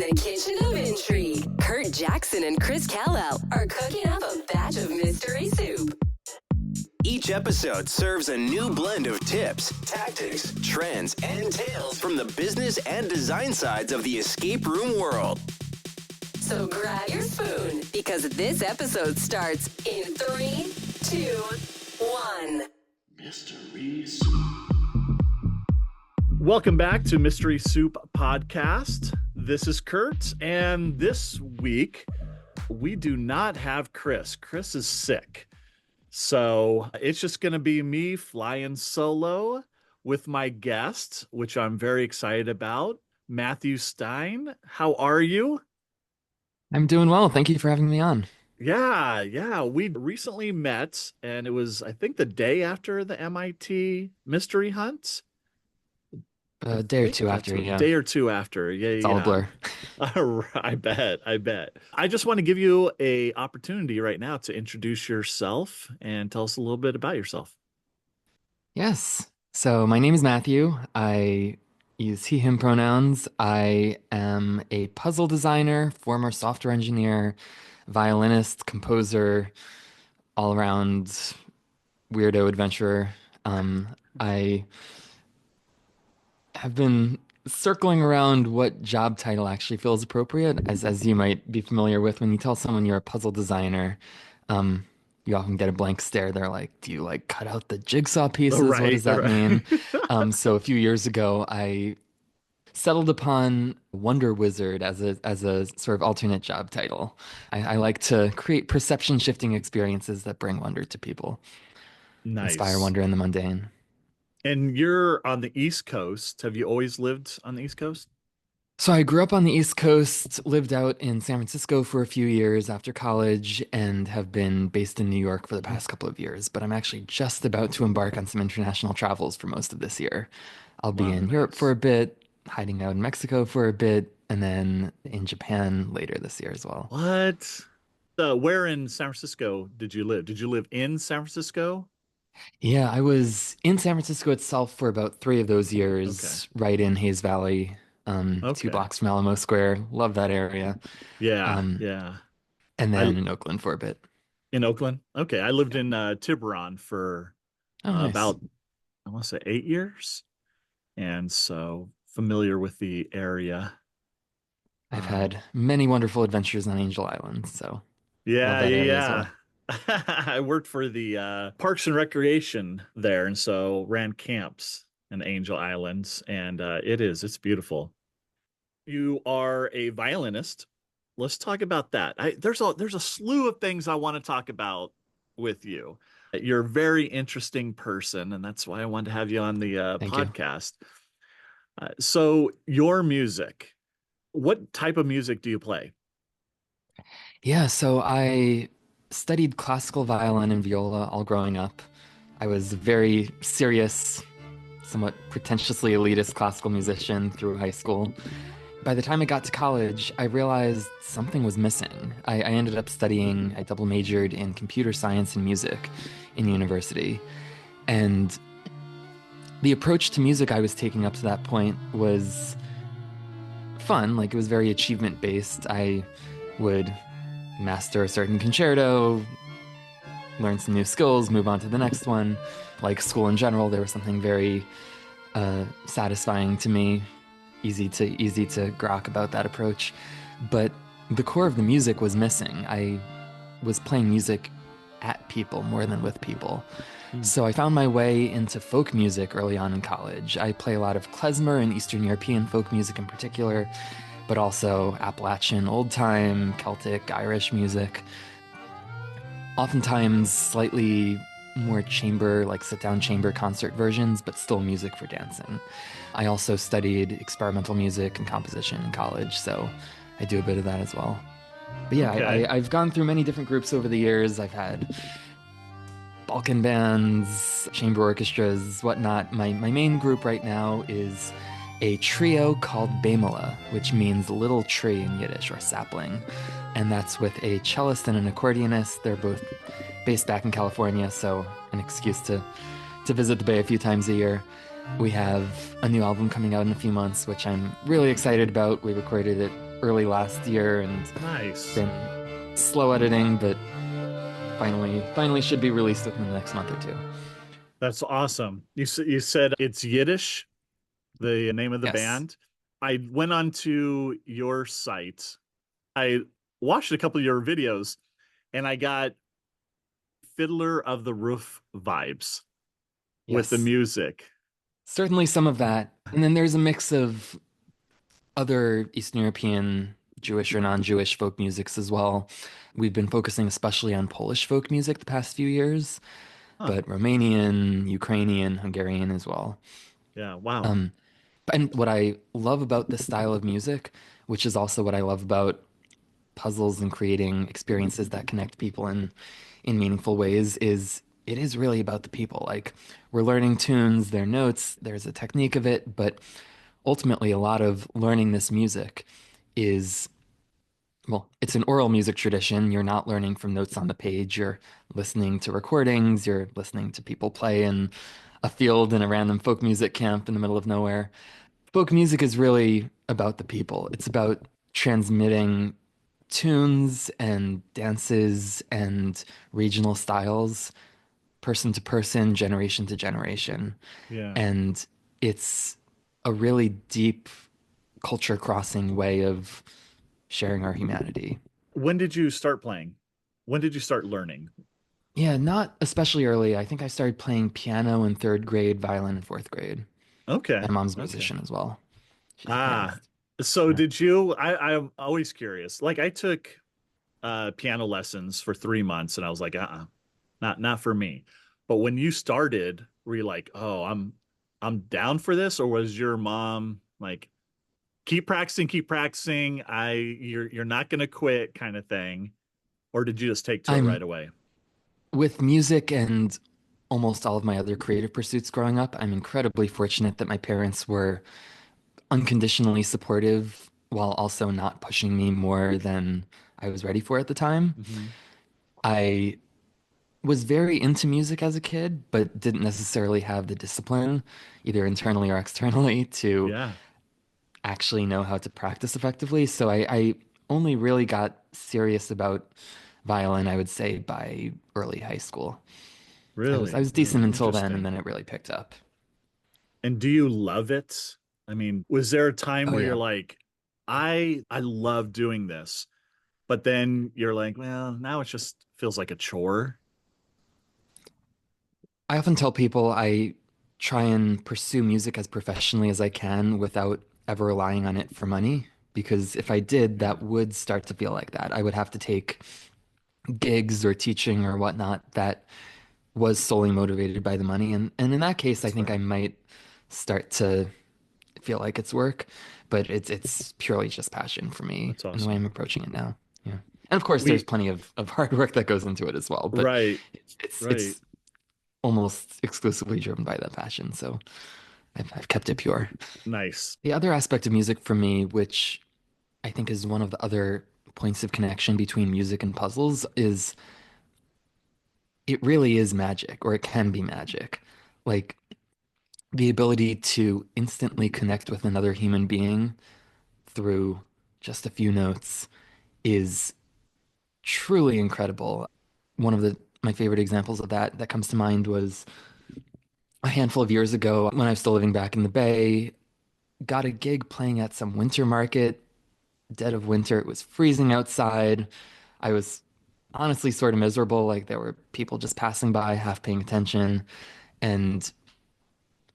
the kitchen of intrigue, Curt Jackson and Chris Callell are cooking up a batch of mystery soup. Each episode serves a new blend of tips, tactics, trends, and tales from the business and design sides of the escape room world. So grab your spoon, because this episode starts in 3, 2, 1. Mystery Soup. Welcome back to Mystery Soup Podcast. This is Curt, and this week we do not have Chris. Chris is sick. So it's just going to be me flying solo with my guest, which I'm very excited about, Matthew Stein. How are you? I'm doing well. Thank you for having me on. Yeah. We recently met, and it was, I think, the day after the MIT mystery hunt. A day or two after, yeah. Day or two after, yeah. It's all a blur. I bet. I just want to give you a opportunity right now to introduce yourself and tell us a little bit about yourself. Yes. So my name is Matthew. I use he, him pronouns. I am a puzzle designer, former software engineer, violinist, composer, all-around weirdo adventurer. I have been circling around what job title actually feels appropriate, as you might be familiar with. When you tell someone you're a puzzle designer, you often get a blank stare. They're like, do you like cut out the jigsaw pieces? Right, what does that right. mean? So a few years ago, I settled upon Wonder Wizard as a sort of alternate job title. I like to create perception shifting experiences that bring wonder to people. Nice. Inspire wonder in the mundane. And you're on the East Coast. Have you always lived on the East Coast? So I grew up on the East Coast, lived out in San Francisco for a few years after college, and have been based in New York for the past couple of years. But I'm actually just about to embark on some international travels for most of this year. I'll be in Europe for a bit, hiding out in Mexico for a bit, and then in Japan later this year as well. What? Where in San Francisco did you live? Did you live in San Francisco? Yeah, I was in San Francisco itself for about 3 of those years, right in Hayes Valley, 2 blocks from Alamo Square. Love that area. Yeah. And then in Oakland for a bit. In Oakland? Okay. I lived in Tiburon for nice. About, I want to say 8 years. And so familiar with the area. I've had many wonderful adventures on Angel Island, so yeah. I worked for the Parks and Recreation there, and so ran camps in Angel Islands, and it's beautiful. You are a violinist. Let's talk about that. There's a slew of things I want to talk about with you. You're a very interesting person, and that's why I wanted to have you on the podcast. So your music, what type of music do you play? Yeah, so I studied classical violin and viola all growing up. I was a very serious, somewhat pretentiously elitist classical musician through high school. By the time I got to college, I realized something was missing. I ended up studying, I double majored in computer science and music in university. And the approach to music I was taking up to that point was fun, like it was very achievement based. I would master a certain concerto, learn some new skills, move on to the next one. Like school in general, there was something very satisfying to me, easy to grok about that approach. But the core of the music was missing. I was playing music at people more than with people. So I found my way into folk music early on in college. I play a lot of klezmer and Eastern European folk music in particular, but also Appalachian old-time, Celtic, Irish music. Oftentimes slightly more chamber, like sit-down chamber concert versions, but still music for dancing. I also studied experimental music and composition in college, so I do a bit of that as well. But yeah, I've gone through many different groups over the years. I've had Balkan bands, chamber orchestras, whatnot. My main group right now is a trio called Bemala, which means little tree in Yiddish, or sapling. And that's with a cellist and an accordionist. They're both based back in California, so an excuse to visit the Bay a few times a year. We have a new album coming out in a few months, which I'm really excited about. We recorded it early last year and Nice. been slow editing, but finally should be released within the next month or two. That's awesome. You said it's Yiddish, the name of the Yes. band. I went onto your site. I watched a couple of your videos and I got Fiddler of the Roof vibes with the Yes. music. Certainly some of that. And then there's a mix of other Eastern European Jewish or non-Jewish folk musics as well. We've been focusing especially on Polish folk music the past few years, Huh. but Romanian, Ukrainian, Hungarian as well. Yeah. Wow. Um, and what I love about this style of music, which is also what I love about puzzles and creating experiences that connect people in meaningful ways, is it is really about the people. Like we're learning tunes, their notes, there's a technique of it, but ultimately a lot of learning this music is, well, it's an oral music tradition. You're not learning from notes on the page. You're listening to recordings. You're listening to people play in a field in a random folk music camp in the middle of nowhere. Folk music is really about the people. It's about transmitting tunes and dances and regional styles, person to person, generation to generation. Yeah. And it's a really deep culture crossing way of sharing our humanity. When did you start playing? When did you start learning? Yeah, not especially early. I think I started playing piano in third grade, violin in fourth grade. Okay. My mom's a Okay. musician as well. She's a Ah, pianist. so Yeah. did you? I'm always curious. Like I took piano lessons for 3 months and I was like, not for me. But when you started, were you like, oh, I'm down for this? Or was your mom like, keep practicing, you're not gonna quit kind of thing? Or did you just take to it right I'm away? with music and almost all of my other creative pursuits growing up, I'm incredibly fortunate that my parents were unconditionally supportive while also not pushing me more than I was ready for at the time. Hmm. I was very into music as a kid, but didn't necessarily have the discipline, either internally or externally, to Yeah, actually know how to practice effectively. So I only really got serious about violin, I would say, by early high school. I really, was decent really until then, and interesting. then it really picked up. And do you love it? I mean, was there a time Oh where you're yeah. like, I love doing this, but then you're like, well, now it just feels like a chore? I often tell people I try and pursue music as professionally as I can without ever relying on it for money. Because if I did, Yeah, that would start to feel like that. I would have to take gigs or teaching or whatnot that was solely motivated by the money. And in that case, I that's think I fair. might start to feel like it's work, but it's purely just passion for me That's and the way I'm awesome. approaching it now. Yeah. And of course, there's We plenty of hard work that goes into it as well, but Right, right. it's almost exclusively driven by that passion. So I've kept it pure. Nice. The other aspect of music for me, which I think is one of the other points of connection between music and puzzles, is it really is magic, or it can be magic. Like the ability to instantly connect with another human being through just a few notes is truly incredible. One of the my favorite examples of that comes to mind was a handful of years ago when I was still living back in the Bay. Got a gig playing at some winter market, dead of winter. It was freezing outside. I was honestly sort of miserable. Like there were people just passing by, half paying attention, and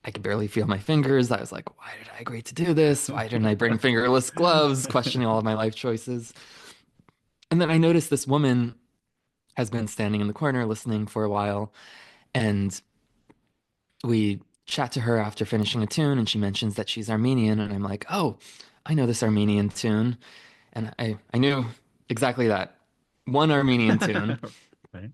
I could barely feel my fingers. I was like, why did I agree to do this? Why didn't I bring fingerless gloves? Questioning all of my life choices. And then I noticed this woman has been standing in the corner listening for a while, and we chat to her after finishing a tune, and she mentions that she's Armenian, and I'm like, oh, I know this Armenian tune. And I knew exactly that. One Armenian tune. Right.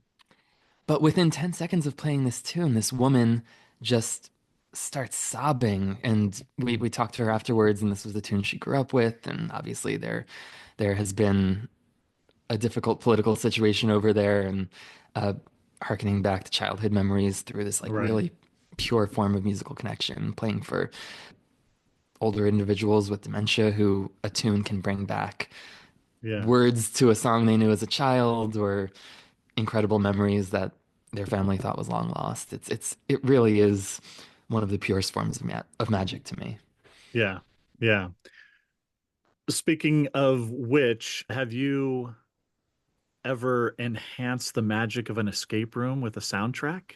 But within 10 seconds of playing this tune, this woman just starts sobbing. And we talked to her afterwards, and this was the tune she grew up with. And obviously there has been a difficult political situation over there, and uh, harkening back to childhood memories through this like Right. really pure form of musical connection, playing for older individuals with dementia who a tune can bring back Yeah. words to a song they knew as a child or incredible memories that their family thought was long lost. It really is one of the purest forms of magic to me. Yeah. Yeah. Speaking of which, have you ever enhanced the magic of an escape room with a soundtrack?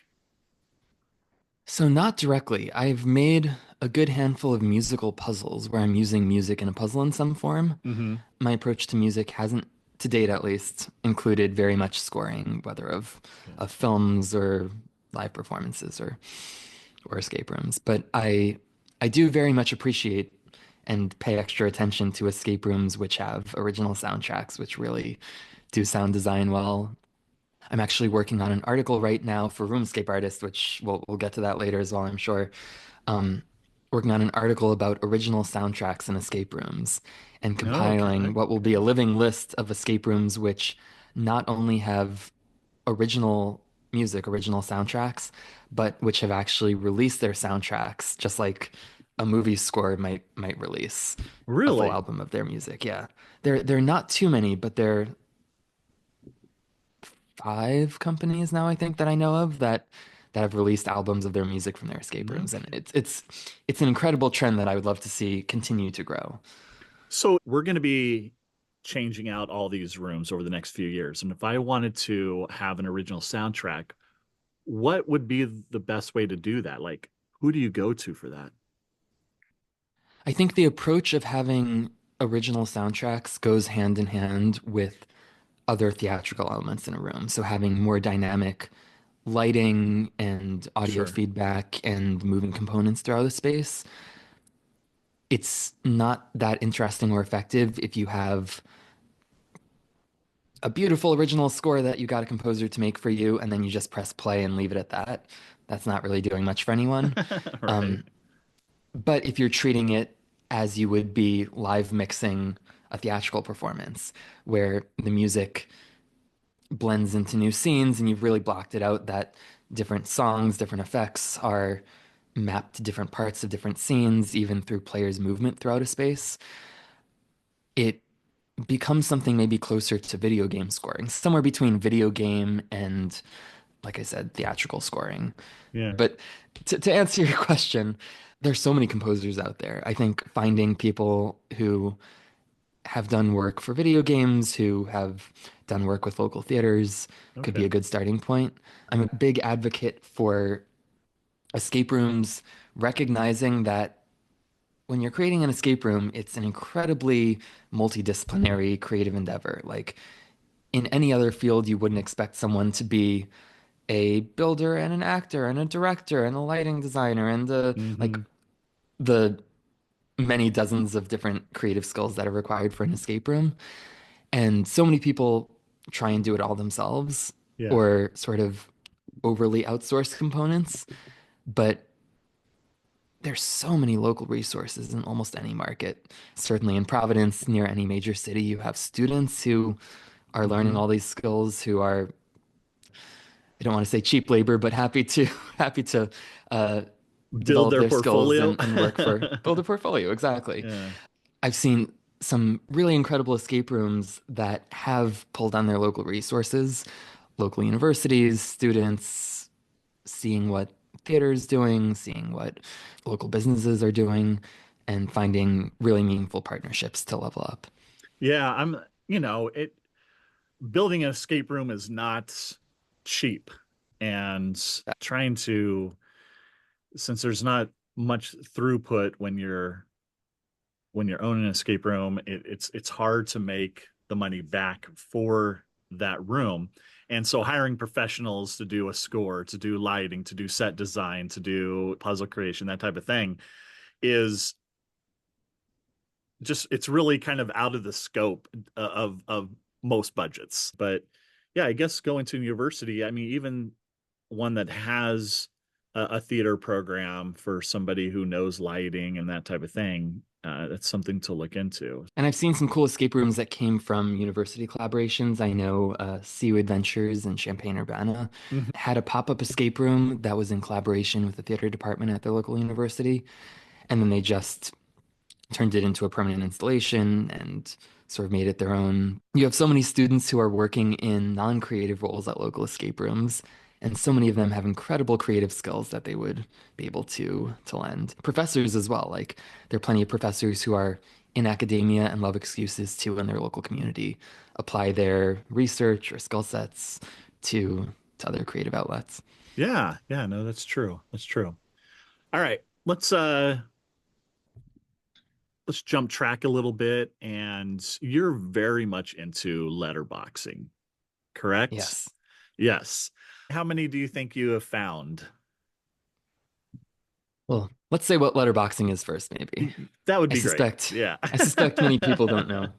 So not directly. I've made a good handful of musical puzzles where I'm using music in a puzzle in some form. Mm-hmm. My approach to music hasn't, to date at least, included very much scoring, whether Yeah. of films or live performances or escape rooms. But I do very much appreciate and pay extra attention to escape rooms which have original soundtracks, which really do sound design well. I'm actually working on an article right now for Roomscape Artist, which we'll get to that later as well, I'm sure. Um, Working on an article about original soundtracks in escape rooms and compiling Okay. what will be a living list of escape rooms which not only have original music, original soundtracks, but which have actually released their soundtracks, just like a movie score might release a full Really? album of their music. Yeah. There are not too many, but there are 5 companies now, I think, that I know of that have released albums of their music from their escape rooms. And Okay. it's an incredible trend that I would love to see continue to grow. So we're going to be changing out all these rooms over the next few years. And if I wanted to have an original soundtrack, what would be the best way to do that? Like, who do you go to for that? I think the approach of having original soundtracks goes hand in hand with other theatrical elements in a room. So having more dynamic lighting and audio Sure. feedback and moving components throughout the space. It's not that interesting or effective if you have a beautiful original score that you got a composer to make for you, and then you just press play and leave it at that. That's not really doing much for anyone. Right. Um, but if you're treating it as you would be live mixing a theatrical performance, where the music blends into new scenes and you've really blocked it out that different songs, different effects are mapped to different parts of different scenes, even through players' movement throughout a space, it becomes something maybe closer to video game scoring, somewhere between video game and, like I said, theatrical scoring. Yeah. But to answer your question, there's so many composers out there. I think finding people who have done work for video games, who have done work with local theaters, could be Okay. a good starting point. I'm a big advocate for escape rooms, recognizing that when you're creating an escape room, it's an incredibly multidisciplinary creative endeavor. Like in any other field, you wouldn't expect someone to be a builder and an actor and a director and a lighting designer and Mm-hmm. the many dozens of different creative skills that are required for an escape room. And so many people try and do it all themselves Yeah. or sort of overly outsource components. But there's so many local resources in almost any market. Certainly in Providence, near any major city, you have students who are learning Mm-hmm. all these skills who are, I don't want to say cheap labor, but happy to happy to uh, Build develop their their skills portfolio. and work for build a portfolio. Exactly. Yeah. I've seen some really incredible escape rooms that have pulled on their local resources, local universities, students, seeing what theater is doing, seeing what local businesses are doing, and finding really meaningful partnerships to level up. Yeah. It building an escape room is not cheap. And trying to, since there's not much throughput when you're owning an escape room, it's hard to make the money back for that room. And so hiring professionals to do a score, to do lighting, to do set design, to do puzzle creation, that type of thing is just, it's really kind of out of the scope of most budgets. But yeah, I guess going to university, I mean, even one that has a theater program for somebody who knows lighting and that type of thing, that's something to look into. And I've seen some cool escape rooms that came from university collaborations. I know CU Adventures in Champaign-Urbana Mhm. had a pop-up escape room that was in collaboration with the theater department at their local university. And then they just turned it into a permanent installation and sort of made it their own. You have so many students who are working in non-creative roles at local escape rooms, and so many of them have incredible creative skills that they would be able to lend. Professors as well, like there are plenty of professors who are in academia and love excuses to in their local community apply their research or skill sets to other creative outlets. Yeah, yeah, no, that's true. That's true. All right, let's jump track a little bit. And you're very much into letterboxing, correct? Yes. Yes. How many do you think you have found? Well, let's say what letterboxing is first, maybe. That would I be great. suspect Yeah. I suspect many people don't know.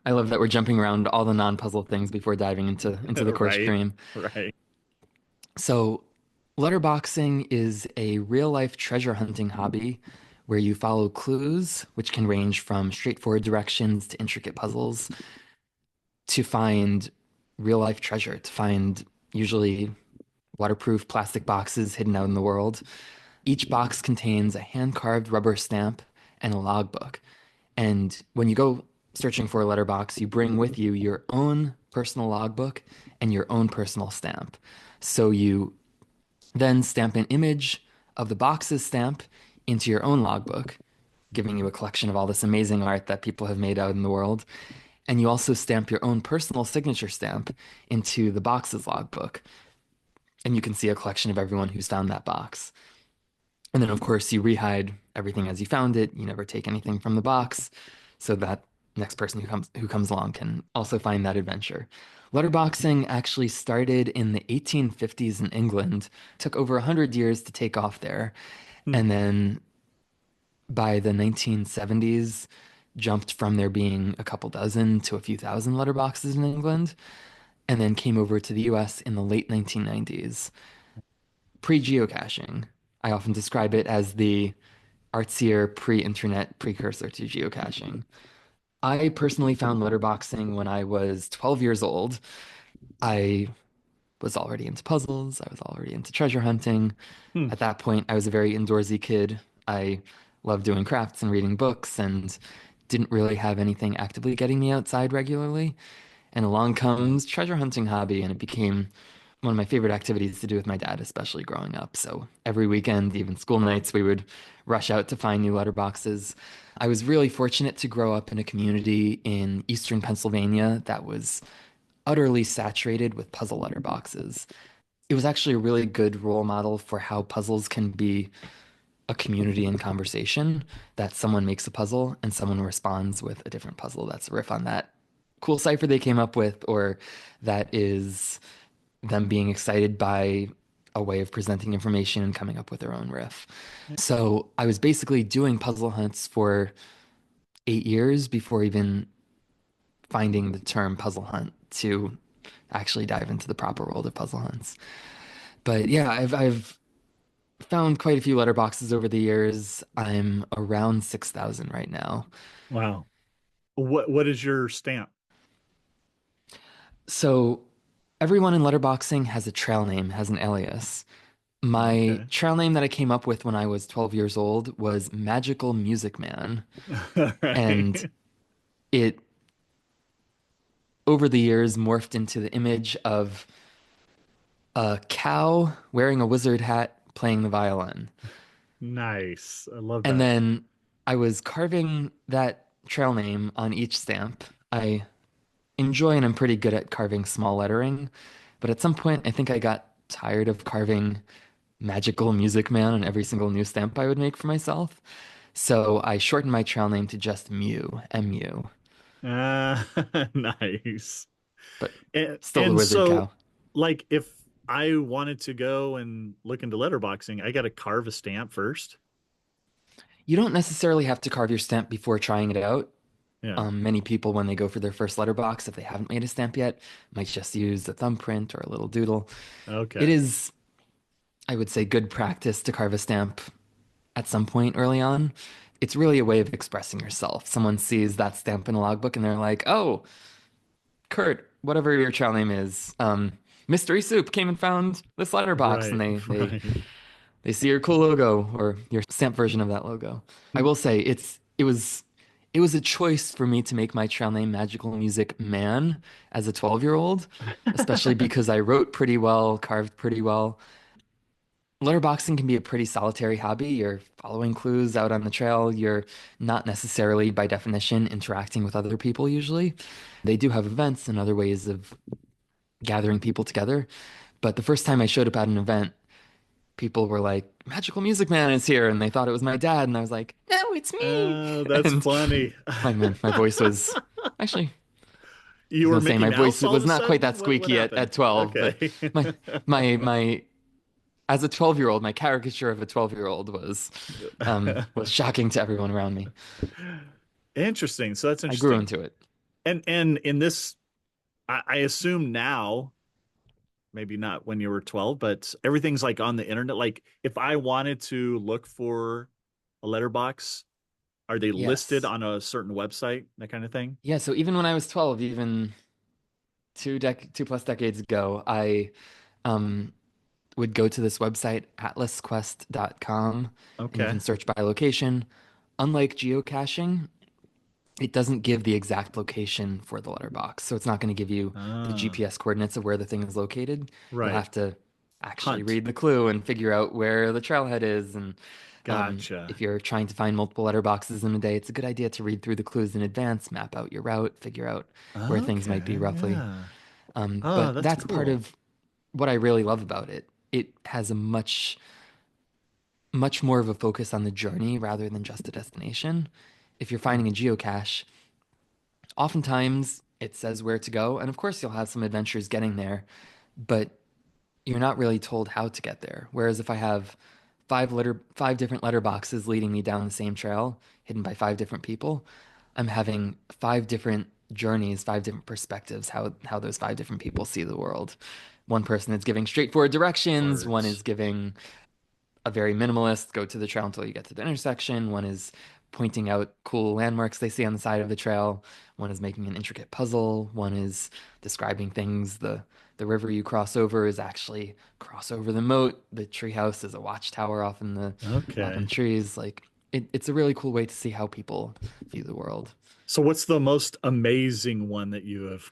I love that we're jumping around all the non-puzzle things before diving into the core Right. stream. Right. So, letterboxing is a real-life treasure hunting hobby where you follow clues, which can range from straightforward directions to intricate puzzles, to find real-life treasure, to find usually waterproof plastic boxes hidden out in the world. Each box contains a hand-carved rubber stamp and a logbook. And when you go searching for a letterbox, you bring with you your own personal logbook and your own personal stamp. So you then stamp an image of the box's stamp into your own logbook, giving you a collection of all this amazing art that people have made out in the world. And you also stamp your own personal signature stamp into the box's logbook. And you can see a collection of everyone who's found that box. And then, of course, you rehide everything as you found it. You never take anything from the box, so that next person who comes along can also find that adventure. Letterboxing actually started in the 1850s in England. Took over 100 years to take off there, and then by the 1970s, jumped from there being a couple dozen to a few thousand letterboxes in England, and then came over to the US in the late 1990s. Pre-geocaching. I often describe it as the artsier pre-internet precursor to geocaching. I personally found letterboxing when I was 12 years old. I was already into puzzles. I was already into treasure hunting. Hmm. At that point, I was a very indoorsy kid. I loved doing crafts and reading books and didn't really have anything actively getting me outside regularly. And along comes treasure hunting hobby, and it became one of my favorite activities to do with my dad, especially growing up. So every weekend, even school nights, we would rush out to find new letterboxes. I was really fortunate to grow up in a community in eastern Pennsylvania that was utterly saturated with puzzle letterboxes. It was actually a really good role model for how puzzles can be a community in conversation, that someone makes a puzzle and someone responds with a different puzzle that's a riff on that cool cipher they came up with, or that is them being excited by a way of presenting information and coming up with their own riff. So I was basically doing puzzle hunts for 8 years before even finding the term puzzle hunt to actually dive into the proper world of puzzle hunts. But yeah, I've found quite a few letterboxes over the years. I'm around 6,000 right now. Wow. What is your stamp? So everyone in letterboxing has a trail name, has an alias. My Okay. trail name that I came up with when I was 12 years old was Magical Music Man. All right. And it, over the years, morphed into the image of a cow wearing a wizard hat playing the violin. Nice. I love And that. then I was carving that trail name on each stamp. I enjoy and I'm pretty good at carving small lettering, but at some point I think I got tired of carving Magical Music Man on every single new stamp I would make for myself. So I shortened my trail name to just Mew, M-U, Uh, nice. but And, still the and wizard so, cow. like, if I wanted to go and look into letterboxing, I got to carve a stamp first. You don't necessarily have to carve your stamp before trying it out. Yeah. Many people, when they go for their first letterbox, if they haven't made a stamp yet, might just use a thumbprint or a little doodle. It Okay. is, I would say, good practice to carve a stamp at some point early on. It's really a way of expressing yourself. Someone sees that stamp in a logbook and they're like, oh, Curt, whatever your child name is, Mystery Soup came and found this letterbox, and Right. they they Right. they see your cool logo or your stamp version of that logo. I will say it was it was a choice for me to make my trail name Magical Music Man as a 12-year-old, especially because I wrote pretty well, carved pretty well. Letterboxing can be a pretty solitary hobby. You're following clues out on the trail. You're not necessarily, by definition, interacting with other people usually. They do have events and other ways of gathering people together. But the first time I showed up at an event, people were like, Magical Music Man is here. And they thought it was my dad. And I was like, no, it's me. Oh, that's And funny. my voice was actually, I You was were gonna say Mickey my voice Mouse all of was a not quite that sudden? What squeaky happened? at 12, but Okay. my my as a 12-year-old, my caricature of a 12-year-old was shocking to everyone around me. Interesting. So that's I grew interesting. into it. And in this, I assume now, maybe not when you were 12, but everything's like on the internet. Like if I wanted to look for a letterbox, are they listed Yes. on a certain website, that kind of thing? Yeah, so even when I was 12, even 2 plus decades ago, I um would go to this website, atlasquest.com, and you Okay. can search by location. Unlike geocaching, it doesn't give the exact location for the letterbox. So it's not going to give you the Ah, GPS coordinates of where the thing is located. You'll right. have to actually Hunt. read the clue and figure out where the trailhead is. And Gotcha. if you're trying to find multiple letterboxes in a day, it's a good idea to read through the clues in advance, map out your route, figure out where things might be Okay. roughly. Yeah. Oh, But that's that's part cool. of what I really love about it. It has a much more of a focus on the journey rather than just a destination. If you're Hmm. finding a geocache, oftentimes it says where to go, and of course you'll have some adventures getting there, but you're not really told how to get there. Whereas if I have 5 different letter boxes leading me down the same trail, hidden by 5 different people, I'm having 5 different journeys, 5 different perspectives, how those 5 different people see the world. One person is giving straightforward directions, one is Words. giving a very minimalist, go to the trail until you get to the intersection. One is pointing out cool landmarks they see on the side of the trail. One is making an intricate puzzle. One is describing things. The river you cross over is actually cross over the moat. The treehouse is a watchtower off in the Okay. trees. Like it's a really cool way to see how people view the world. So what's the most amazing one that you have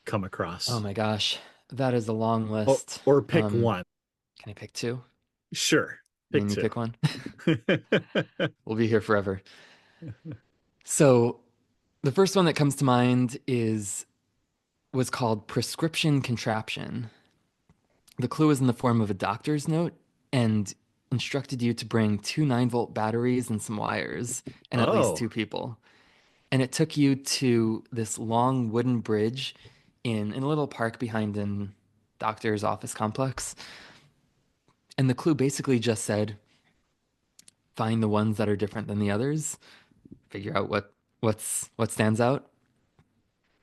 come Oh across? my gosh, that is a long Oh, list. or pick one. Can I pick two? Sure. And Pick then you two. pick one. We'll be here forever. So the first one that comes to mind is was called Prescription Contraption. The clue is in the form of a doctor's note and instructed you to bring 2 9-volt batteries and some wires and at least Oh, 2 people. And it took you to this long wooden bridge in a little park behind an doctor's office complex. And the clue basically just said, find the ones that are different than the others, figure out what stands out.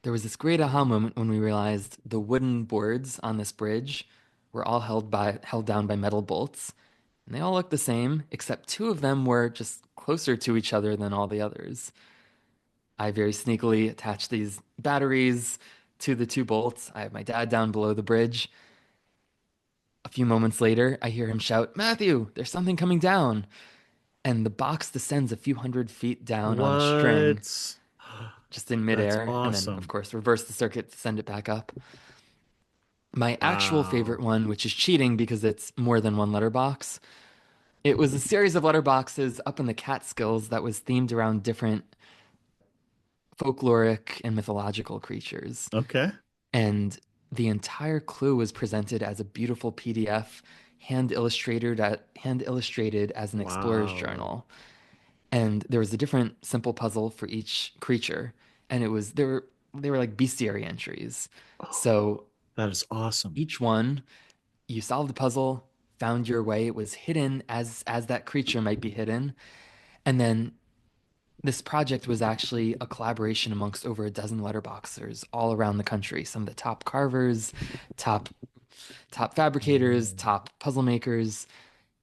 There was this great aha moment when we realized the wooden boards on this bridge were all held down by metal bolts, and they all looked the same, except 2 of them were just closer to each other than all the others. I very sneakily attached these batteries to the 2 bolts. I have my dad down below the bridge. A few moments later, I hear him shout, Matthew, there's something coming down. And the box descends a few hundred feet down on a string, what? just in That's midair, and then, of awesome. course, reverse the circuit to send it back up. My actual favorite Wow. one, which is cheating because it's more than one letterbox, it was a series of letterboxes up in the Catskills that was themed around different folkloric and mythological creatures. Okay. And the entire clue was presented as a beautiful PDF, hand illustrated as an explorer's Wow. journal. And there was a different simple puzzle for each creature, and they were like bestiary entries. So That is awesome. each one, you solved the puzzle, found your way. It was hidden as that creature might be hidden, and then this project was actually a collaboration amongst over a dozen letterboxers all around the country. Some of the top carvers, top top fabricators, Oh. top puzzle makers,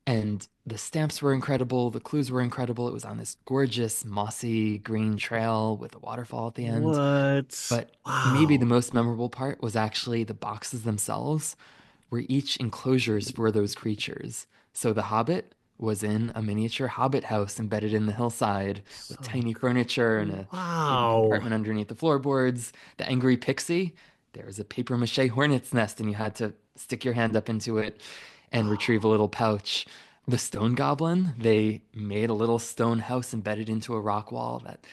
and the stamps were incredible. The clues were incredible. It was on this gorgeous mossy green trail with a waterfall at the end. What? But maybe the Wow. most memorable part was actually the boxes themselves, were each enclosures for those creatures. So the Hobbit was in a miniature hobbit house embedded in the hillside with So tiny furniture and a hidden wow. compartment underneath the floorboards. The angry pixie, there was a paper mache hornet's nest, and you had to stick your hand up into it and retrieve a little pouch. The stone goblin, they made a little stone house embedded into a rock wall that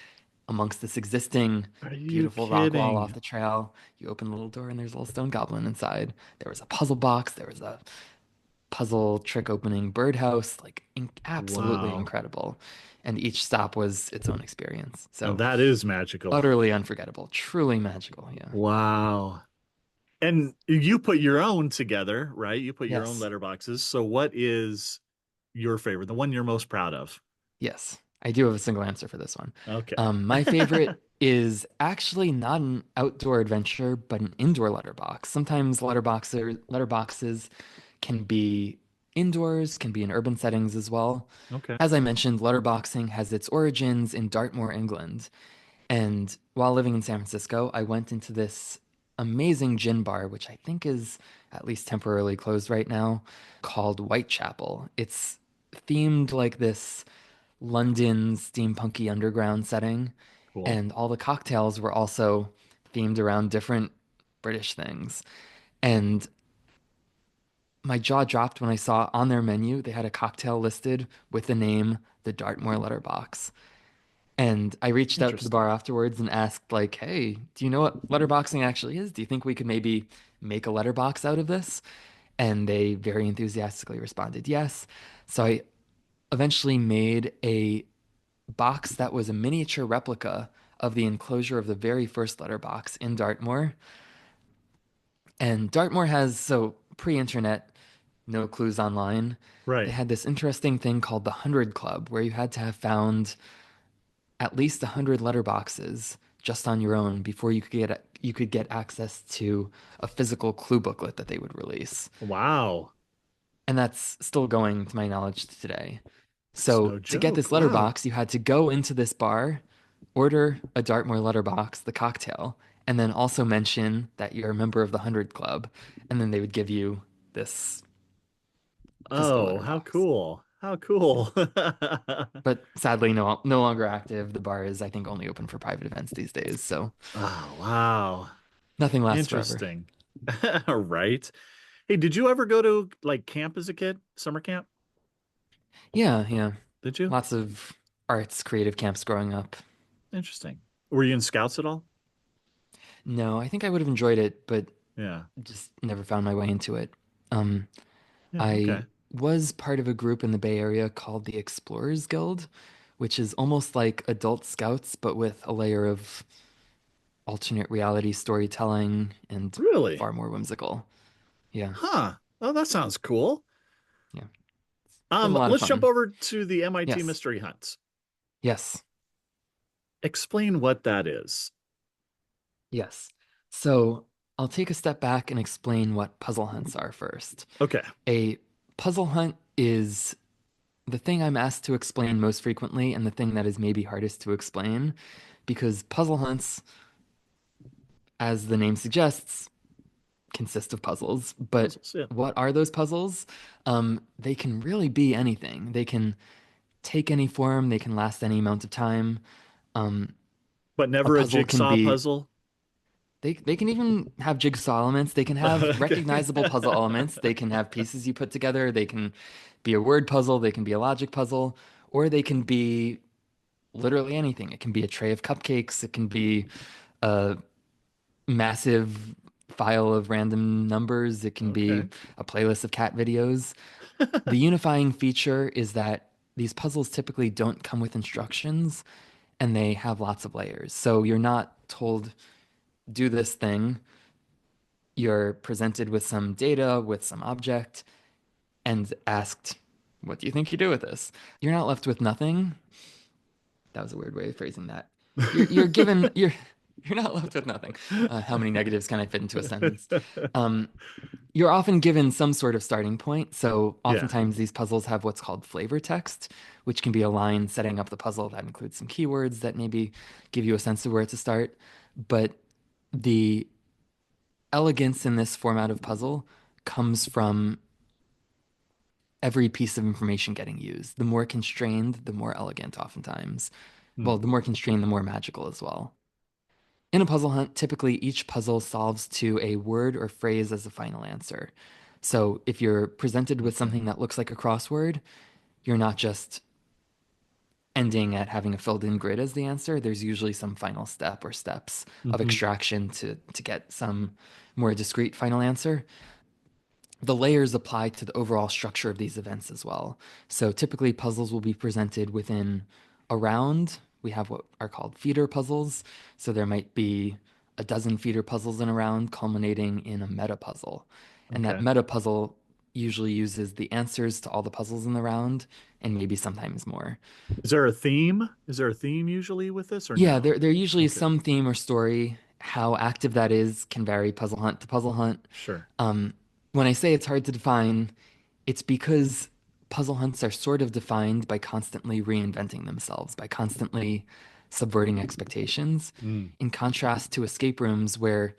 amongst this existing Are you beautiful rock wall off kidding? the trail. You open the little door and there's a little stone goblin inside. There was a puzzle box. There was a puzzle trick opening birdhouse. Like absolutely Wow. incredible. And each stop was its own experience. Now So that is magical. utterly unforgettable. Truly magical. Yeah. Wow. And you put your own together, right? You put your own Yes. letterboxes. So what is your favorite? The one you're most proud of? Yes. I do have a single answer for this one. Okay. My favorite is actually not an outdoor adventure, but an indoor letterbox. Sometimes letterboxes can be indoors, can be in urban settings as well. Okay. As I mentioned, letterboxing has its origins in Dartmoor, England. And while living in San Francisco, I went into this amazing gin bar, which I think is at least temporarily closed right now, called Whitechapel. It's themed like this London steampunky underground setting, Cool. and all the cocktails were also themed around different British things. And my jaw dropped when I saw on their menu they had a cocktail listed with the name the Dartmoor Letterbox. And I reached out to the bar Interesting. afterwards and asked, like, hey, do you know what letterboxing actually is? Do you think we could maybe make a letterbox out of this? And they very enthusiastically responded, yes. So I eventually made a box that was a miniature replica of the enclosure of the very first letterbox in Dartmoor. And Dartmoor has, so pre-internet, no clues online, they Right. had this interesting thing called the 100 Club, where you had to have found at least 100 letterboxes just on your own before you could get access to a physical clue booklet that they would release. Wow. And that's still going to my knowledge today. It's So no to get this joke. Wow. letterbox, you had to go into this bar, order a Dartmoor letterbox, the cocktail, and then also mention that you're a member of the 100 Club, and then they would give you this physical Oh, how letterbox. cool. How Yeah. cool. But sadly, no longer active. The bar is, I think, only open for private events these days, so Oh, wow. nothing lasts forever. Interesting. Right. Hey, did you ever go to like camp as a kid? Summer camp? Yeah, yeah. Did you? Lots of arts, creative camps growing up. Interesting. Were you in scouts at all? No, I think I would have enjoyed it, but Yeah. just never found my way into it. Um, Yeah. I Okay. was part of a group in the Bay Area called the Explorers Guild, which is almost like adult scouts, but with a layer of alternate reality storytelling and Really? far more whimsical. Yeah, Huh. Oh, that sounds cool. yeah. It was a lot of Let's jump fun. over to the MIT Yes, mystery hunts. yes, Explain what that is. yes. So I'll take a step back and explain what puzzle hunts are first. Okay. A puzzle hunt is the thing I'm asked to explain most frequently and the thing that is maybe hardest to explain because puzzle hunts, as the name suggests, consist of puzzles. But Puzzles. Yeah. what are those puzzles? They can really be anything. They can take any form, they can last any amount of time. Um, But a never a puzzle can jigsaw be puzzle. they can even have jigsaw elements. They can have Okay. recognizable puzzle elements. They can have pieces you put together. They can be a word puzzle. They can be a logic puzzle, or they can be literally anything. It can be a tray of cupcakes. It can be a massive file of random numbers. It can be Okay. a playlist of cat videos. The unifying feature is that these puzzles typically don't come with instructions and they have lots of layers. So you're not told, do this thing. You're presented with some data, with some object, and asked, what do you think you do with this? You're not left with nothing. That was a weird way of phrasing that. You're given you're not left with nothing. How many negatives can I fit into a sentence? Um, you're often given some sort of starting point. So Yeah. oftentimes these puzzles have what's called flavor text, which can be a line setting up the puzzle that includes some keywords that maybe give you a sense of where to start. But the elegance in this format of puzzle comes from every piece of information getting used. The more constrained, the more elegant oftentimes. Hmm. Well, the more constrained, the more magical as well. In a puzzle hunt, typically each puzzle solves to a word or phrase as a final answer. So if you're presented with Okay. something that looks like a crossword, you're not just ending at having a filled in grid as the answer. There's usually some final step or steps of Hmm. extraction to get some more discrete final answer. The layers apply to the overall structure of these events as well. So typically puzzles will be presented within a round. We have what are called feeder puzzles. So there might be a dozen feeder puzzles in a round culminating in a meta puzzle. And that Okay. meta puzzle usually uses the answers to all the puzzles in the round and maybe sometimes more. Is there a theme? Is there a theme usually with this or Yeah, no? there usually is Okay. some theme or story. How active that is can vary puzzle hunt to puzzle hunt. Sure. Um, when I say it's hard to define, it's because puzzle hunts are sort of defined by constantly reinventing themselves, by constantly subverting expectations, Mm. in contrast to escape rooms where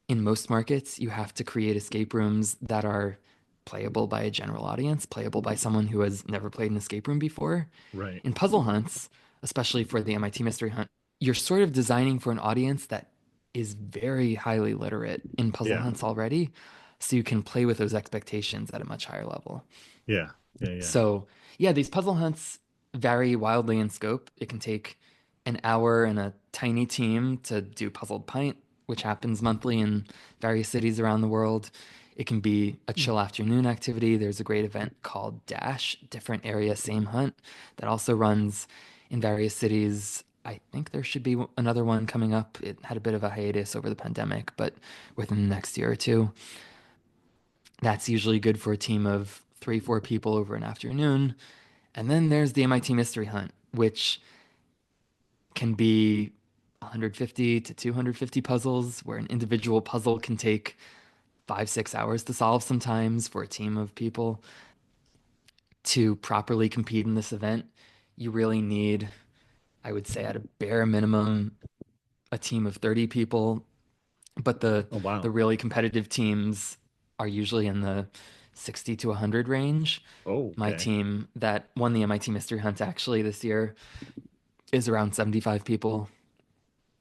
in most markets you have to create escape rooms that are playable by a general audience, playable by someone who has never played an escape room before. Right. In puzzle hunts, especially for the MIT Mystery Hunt, you're sort of designing for an audience that is very highly literate in puzzle Yeah. hunts already, so you can play with those expectations at a much higher level. Yeah. Yeah. Yeah. So, yeah, these puzzle hunts vary wildly in scope. It can take an hour and a tiny team to do Puzzled Pint, which happens monthly in various cities around the world. It can be a Hmm. chill afternoon activity. There's a great event called Dash, different area, same hunt, that also runs in various cities. I think there should be another one coming up. It had a bit of a hiatus over the pandemic, but within the next year or two. That's usually good for a team of three, four people over an afternoon. And then there's the MIT Mystery Hunt, which can be 150 to 250 puzzles, where an individual puzzle can take 5, 6 hours to solve sometimes for a team of people. To properly compete in this event, you really need, I would say, at a bare minimum, a team of 30 people. But Oh, the wow. really competitive teams are usually in the 60 to 100 range. Oh, My okay. team that won the MIT Mystery Hunt actually this year is around 75 people.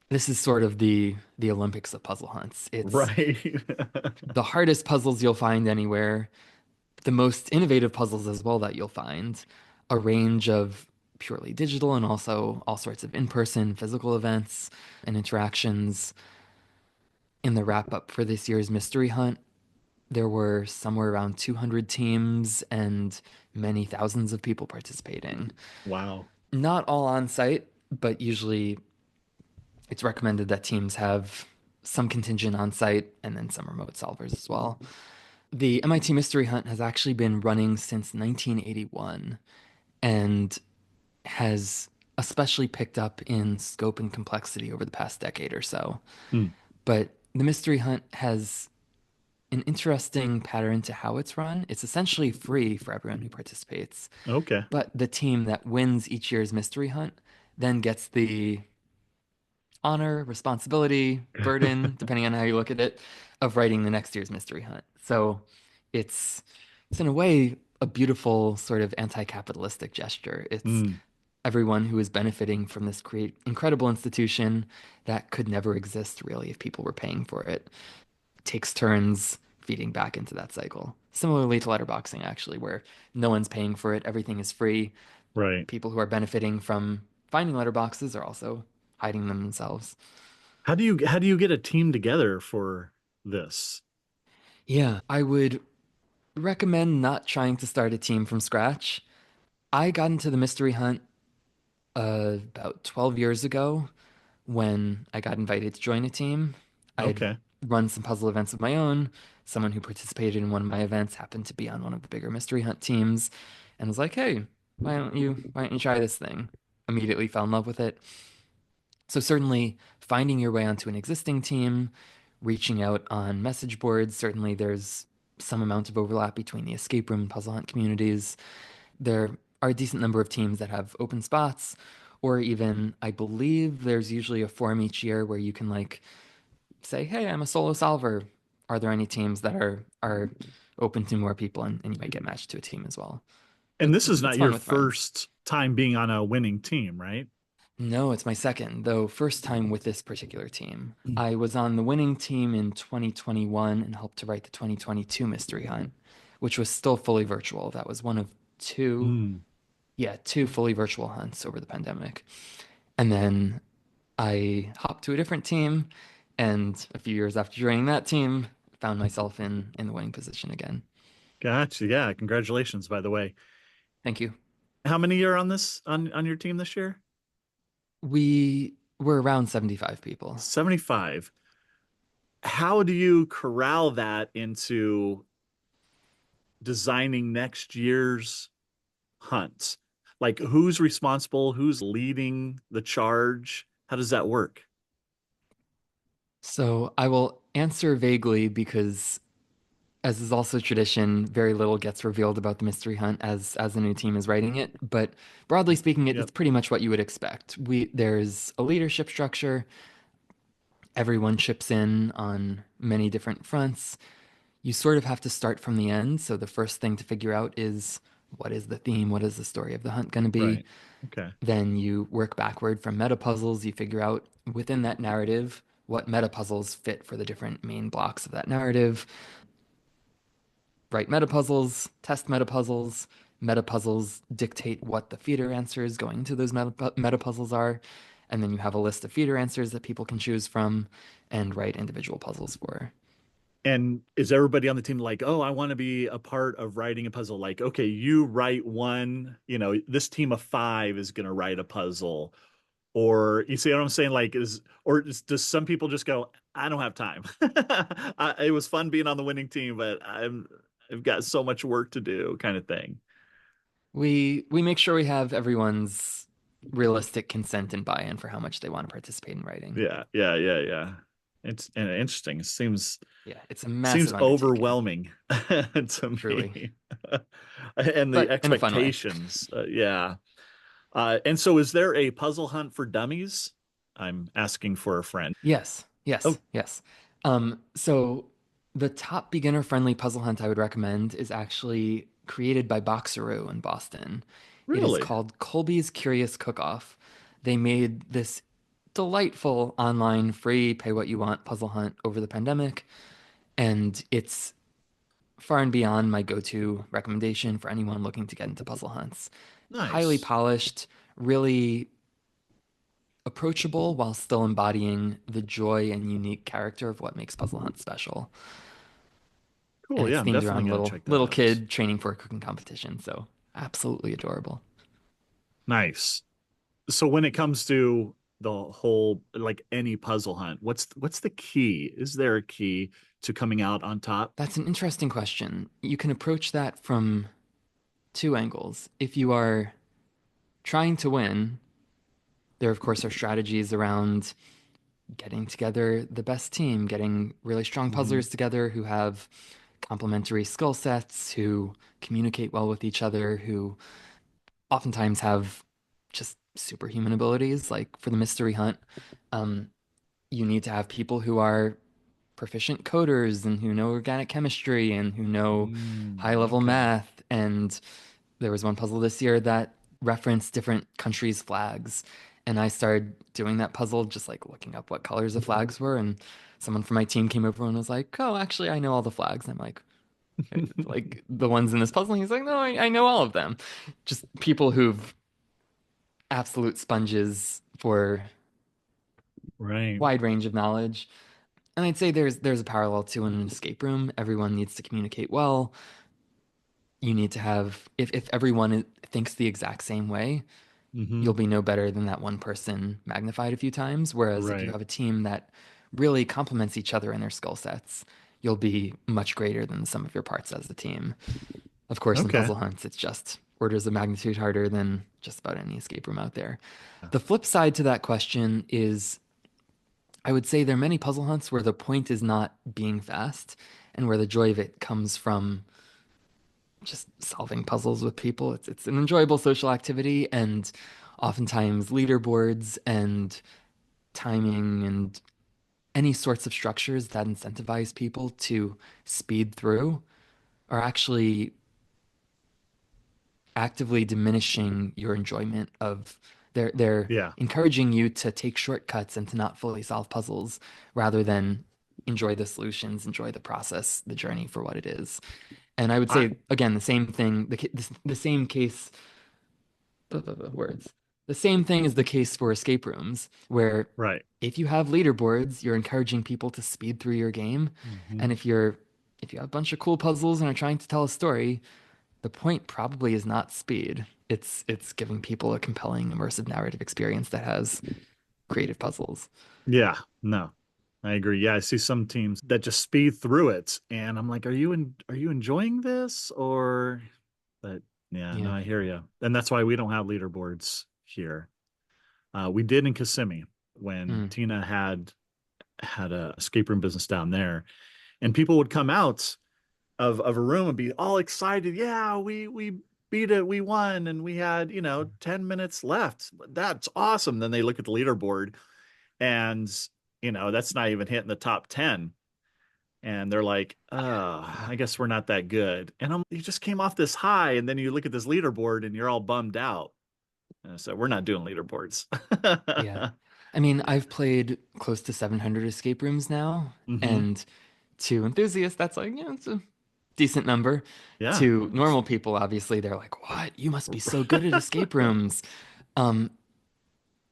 This is sort of the Olympics of puzzle hunts. It's Right. the hardest puzzles you'll find anywhere, the most innovative puzzles as well that you'll find, a range of purely digital and also all sorts of in-person physical events and interactions. In the wrap up for this year's mystery hunt, there were somewhere around 200 teams and many thousands of people participating. Wow. Not all on site, but usually it's recommended that teams have some contingent on site and then some remote solvers as well. The MIT Mystery Hunt has actually been running since 1981 and has especially picked up in scope and complexity over the past decade or so. Hmm. But the Mystery Hunt has an interesting pattern to how it's run. It's essentially free for everyone who participates, Okay. but the team that wins each year's Mystery Hunt then gets the honor, responsibility, burden, depending on how you look at it, of writing the next year's mystery hunt. So it's it's in a way a beautiful sort of anti-capitalistic gesture. It's Hmm. everyone who is benefiting from this great incredible institution that could never exist really if people were paying for it. Takes turns feeding back into that cycle. Similarly to letterboxing actually, where no one's paying for it, everything is free. Right. People who are benefiting from finding letterboxes are also hiding them themselves. How do you get a team together for this? Yeah, I would recommend not trying to start a team from scratch. I got into the mystery hunt about 12 years ago when I got invited to join a team. I had Okay. run some puzzle events of my own. Someone who participated in one of my events happened to be on one of the bigger mystery hunt teams and was like, "Hey, why don't you try this thing?" Immediately fell in love with it. So certainly finding your way onto an existing team, reaching out on message boards, certainly there's some amount of overlap between the escape room and puzzle hunt communities. There are a decent number of teams that have open spots, or even I believe there's usually a forum each year where you can like say, "Hey, I'm a solo solver. Are there any teams that are open to more people, and you might get matched to a team as well. And this is It's not fun your with friends. first time being on a winning team, right? No, it's my second, though first time with this particular team. Mm. I was on the winning team in 2021 and helped to write the 2022 Mystery Hunt, which was still fully virtual. That was one of two, Mm. yeah, two fully virtual hunts over the pandemic. And then I hopped to a different team, and a few years after joining that team, found myself in the winning position again. Gotcha. Yeah. Congratulations, by the way. Thank you. How many are on this on your team this year? We were around 75 people. 75. How do you corral that into designing next year's hunts? Like who's responsible? Who's leading the charge? How does that work? So I will answer vaguely because, as is also tradition, very little gets revealed about the mystery hunt as the new team is writing it. But broadly speaking, Yep. it's pretty much what you would expect. There's a leadership structure. Everyone chips in on many different fronts. You sort of have to start from the end. So the first thing to figure out is, what is the theme? What is the story of the hunt going to be? Right. Okay. Then you work backward from meta puzzles. You figure out within that narrative what meta puzzles fit for the different main blocks of that narrative. Write meta puzzles, test meta puzzles. Meta puzzles dictate what the feeder answers going to those meta puzzles are. And then you have a list of feeder answers that people can choose from and write individual puzzles for. And is everybody on the team like, oh, I want to be a part of writing a puzzle? Like, okay, you write one, this team of five is going to write a puzzle. Or you see what I'm saying? Like, does some people just go, I don't have time. It was fun being on the winning team, but I've got so much work to do, kind of thing. We make sure we have everyone's realistic consent and buy-in for how much they want to participate in writing. Yeah, yeah, yeah, yeah. It's interesting. It Yeah, it's a seems massive undertaking, overwhelming to truly, me. And the but in a fun way. expectations. Yeah. And so is there a puzzle hunt for dummies? I'm asking for a friend. Yes, Oh, yes, yes. So the top beginner-friendly puzzle hunt I would recommend is actually created by Boxeroo in Boston. It is really? called Colby's Curious Cook-Off. They made this delightful online free pay what you want puzzle hunt over the pandemic, and it's far and beyond my go-to recommendation for anyone looking to get into puzzle hunts. Highly Nice. polished, really approachable while still embodying the joy and unique character of what makes puzzle hunts special. And Cool. it's Yeah, I'm themed definitely around gonna little check that little out. kid training for a cooking competition, so absolutely adorable. Nice. So when it comes to the whole, like any puzzle hunt, what's the key? Is there a key to coming out on top? That's an interesting question. You can approach that from two angles. If you are trying to win, there of course are strategies around getting together the best team, getting really strong Hmm. puzzlers together who have complementary skill sets, who communicate well with each other, who oftentimes have just superhuman abilities. Like for the mystery hunt, um, you need to have people who are proficient coders and who know organic chemistry and who know high level Okay. math. And there was one puzzle this year that referenced different countries' flags. And I started doing that puzzle, just like looking up what colors the flags were. And someone from my team came over and was like, oh, actually, I know all the flags. And I'm like the ones in this puzzle. And he's like, no, I know all of them. Just people who've absolute sponges for Right. wide range of knowledge. And I'd say there's a parallel to in an escape room. Everyone needs to communicate well. You need to have if everyone thinks the exact same way, you'll Hmm. be no better than that one person magnified a few times. Whereas if you Right. have a team that really complements each other in their skill sets, you'll be much greater than the sum of your parts as a team. Of course, in Okay. puzzle hunts, it's just orders of magnitude harder than just about any escape room out there. The flip side to that question is I would say there are many puzzle hunts where the point is not being fast and where the joy of it comes from just solving puzzles with people. It's an enjoyable social activity, and oftentimes leaderboards and timing and any sorts of structures that incentivize people to speed through are actually actively diminishing your enjoyment of they're Yeah. encouraging you to take shortcuts and to not fully solve puzzles rather than enjoy the solutions, enjoy the process, the journey for what it is. And I would I say again the same thing, the same case words. The same thing is the case for escape rooms, where right. if you have leaderboards, you're encouraging people to speed through your game. Hmm. And if you have a bunch of cool puzzles and are trying to tell a story, the point probably is not speed. It's giving people a compelling immersive narrative experience that has creative puzzles. Yeah, no. I agree. Yeah, I see some teams that just speed through it and I'm like, are you enjoying this or but yeah, no, Yeah. I hear you. And that's why we don't have leaderboards here. We did in Kissimmee when Mm. Tina had a escape room business down there, and people would come out of a room and be all excited. Yeah, we beat it, we won, and we had 10 minutes left. That's awesome. Then they look at the leaderboard, and that's not even hitting the top 10. And they're like, oh, I guess we're not that good. And you just came off this high, and then you look at this leaderboard and you're all bummed out. So we're not doing leaderboards. Yeah. I mean, I've played close to 700 escape rooms now, Hmm. and to enthusiasts, that's like, yeah, it's a decent number. Yeah. To normal people, obviously, they're like, "What? You must be so good at escape rooms." Um,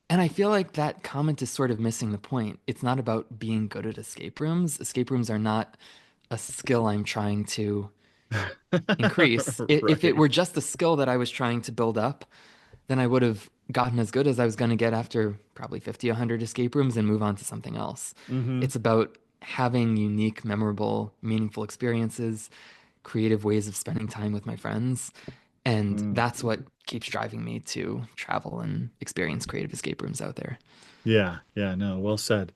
and I feel like that comment is sort of missing the point. It's not about being good at escape rooms. Escape rooms are not a skill I'm trying to increase. If it Right. were just a skill that I was trying to build up, then I would have gotten as good as I was going to get after probably 50, 100 escape rooms and move on to something else. Hmm. It's about having unique, memorable, meaningful experiences, creative ways of spending time with my friends. And Mm. that's what keeps driving me to travel and experience creative escape rooms out there. Yeah. Yeah. No, well said.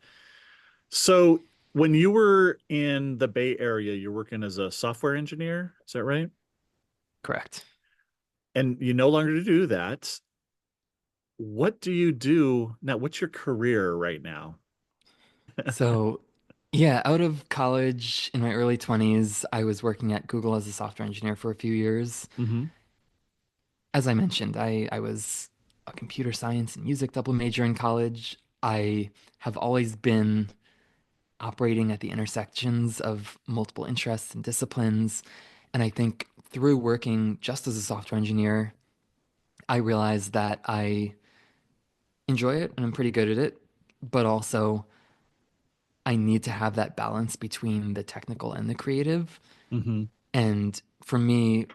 So when you were in the Bay Area, you're working as a software engineer. Is that right? Correct. And you no longer do that. What do you do now? What's your career right now? So, yeah, out of college in my early 20s, I was working at Google as a software engineer for a few years. Hmm. As I mentioned, I was a computer science and music double major in college. I have always been operating at the intersections of multiple interests and disciplines. And I think through working just as a software engineer, I realized that I enjoy it and I'm pretty good at it, but also I need to have that balance between the technical and the creative. Hmm. And for me,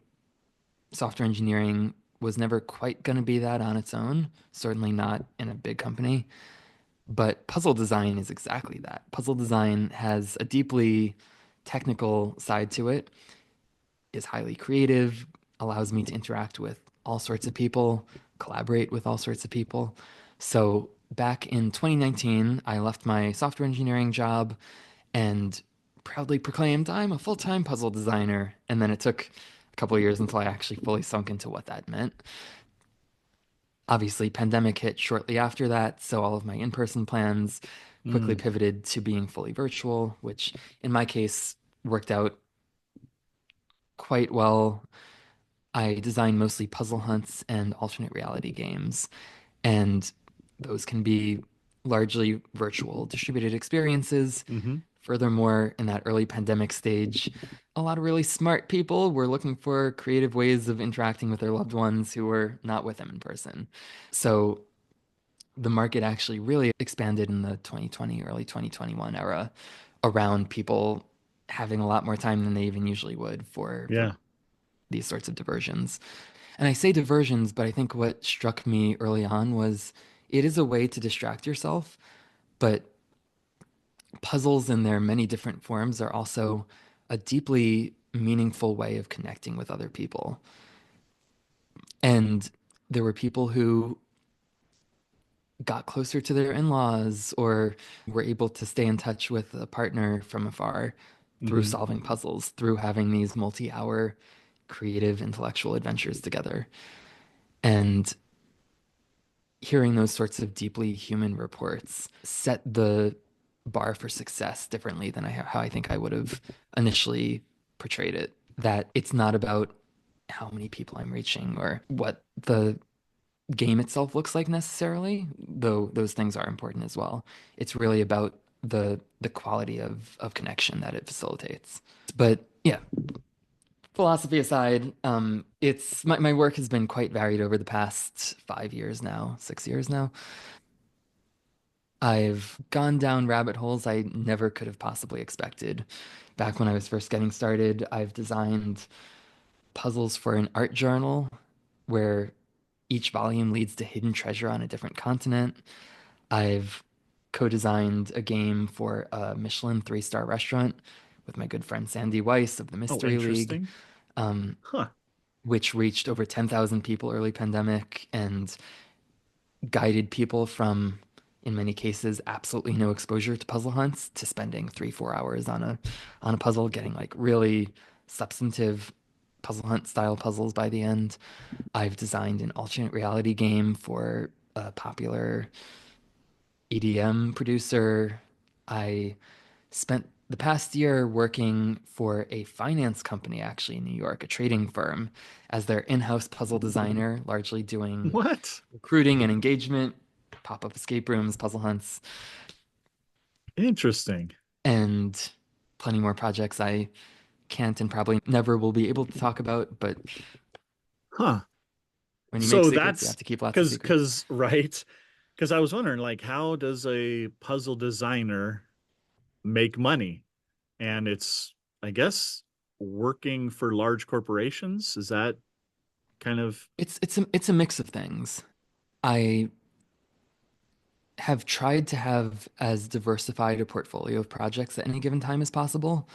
software engineering was never quite going to be that on its own, certainly not in a big company. But puzzle design is exactly that. Puzzle design has a deeply technical side to it, is highly creative, allows me to interact with all sorts of people, collaborate with all sorts of people. So back in 2019, I left my software engineering job and proudly proclaimed I'm a full-time puzzle designer. And then it took a couple of years until I actually fully sunk into what that meant. Obviously, pandemic hit shortly after that, so all of my in-person plans quickly Mm. pivoted to being fully virtual, which in my case worked out quite well. I design mostly puzzle hunts and alternate reality games, and those can be largely virtual distributed experiences. Hmm. Furthermore, in that early pandemic stage, a lot of really smart people were looking for creative ways of interacting with their loved ones who were not with them in person. So the market actually really expanded in the 2020, early 2021 era around people having a lot more time than they even usually would for Yeah. these sorts of diversions. And I say diversions, but I think what struck me early on was it is a way to distract yourself, but puzzles in their many different forms are also a deeply meaningful way of connecting with other people. And there were people who got closer to their in-laws or were able to stay in touch with a partner from afar through Hmm. solving puzzles, through having these multi-hour creative intellectual adventures together. And hearing those sorts of deeply human reports set the bar for success differently than how I think I would have initially portrayed it. that it's not about how many people I'm reaching or what the game itself looks like necessarily, though those things are important as well. It's really about the quality of connection that it facilitates. But yeah, philosophy aside, it's my work has been quite varied over the past 5 years now, 6 years now. I've gone down rabbit holes I never could have possibly expected. Back when I was first getting started, I've designed puzzles for an art journal where each volume leads to hidden treasure on a different continent. I've co-designed a game for a Michelin three-star restaurant with my good friend Sandy Weiss of the Oh, Mystery League, interesting. um, Huh. which reached over 10,000 people early pandemic and guided people from, in many cases, absolutely no exposure to puzzle hunts to spending 3, 4 hours on a puzzle, getting like really substantive puzzle hunt style puzzles by the end. I've designed an alternate reality game for a popular EDM producer. I spent the past year working for a finance company, actually in New York, a trading firm, as their in-house puzzle designer, largely doing What? recruiting and engagement, pop-up escape rooms, puzzle hunts, Interesting. and plenty more projects I can't and probably never will be able to talk about. But Huh. when you make So secrets, you have that's to keep lots of because secrets. right. Because I was wondering, like, how does a puzzle designer make money? And it's, I guess, working for large corporations. Is that kind of It's a mix of things. I have tried to have as diversified a portfolio of projects at any given time as possible.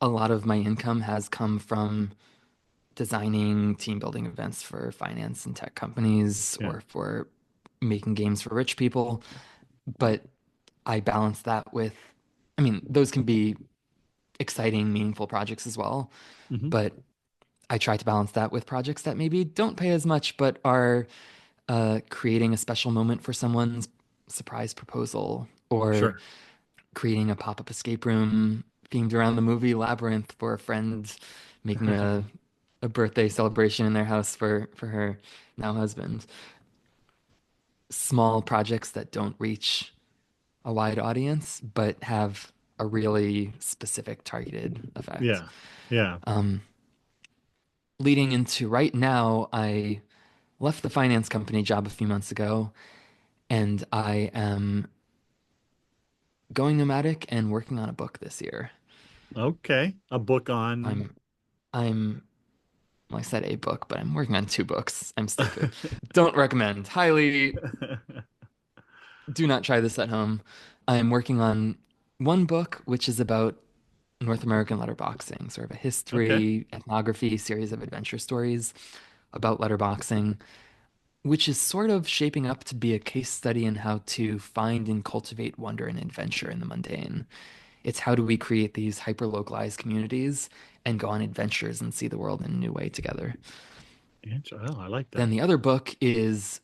A lot of my income has come from designing team building events for finance and tech companies yeah. or for making games for rich people. But I balance that with, I mean, those can be exciting, meaningful projects as well. Hmm. But I try to balance that with projects that maybe don't pay as much, but are creating a special moment for someone's surprise proposal or Sure. creating a pop-up escape room themed around the movie Labyrinth for a friend, making a birthday celebration in their house for her now husband. Small projects that don't reach a wide audience, but have a really specific targeted effect. Yeah. Yeah. Um, Leading into right now, I left the finance company job a few months ago, and I am going nomadic and working on a book this year. Okay. A book on. I'm I'm well, I said a book, but I'm working on two books. I'm stupid. Don't recommend. Highly do not try this at home. I'm working on one book, which is about North American letterboxing, sort of a Okay. history, ethnography series of adventure stories about letterboxing, which is sort of shaping up to be a case study in how to find and cultivate wonder and adventure in the mundane. It's how do we create these hyper-localized communities and go on adventures and see the world in a new way together. Oh, I like Then that. the other book is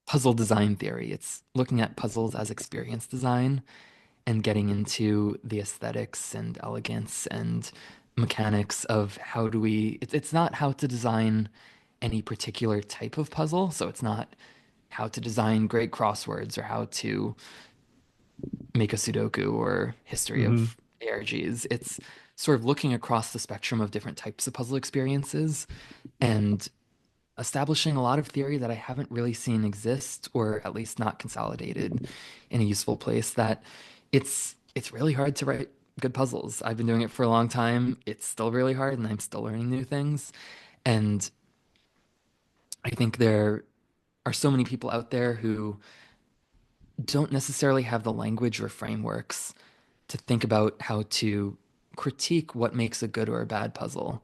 puzzle design theory. It's looking at puzzles as experience design and getting into the aesthetics and elegance and mechanics of how do we, it's not how to design any particular type of puzzle. So it's not how to design great crosswords or how to make a Sudoku or history Hmm. of ARGs. It's sort of looking across the spectrum of different types of puzzle experiences and establishing a lot of theory that I haven't really seen exist, or at least not consolidated in a useful place, that it's really hard to write good puzzles. I've been doing it for a long time. It's still really hard and I'm still learning new things. And I think there are so many people out there who don't necessarily have the language or frameworks to think about how to critique what makes a good or a bad puzzle,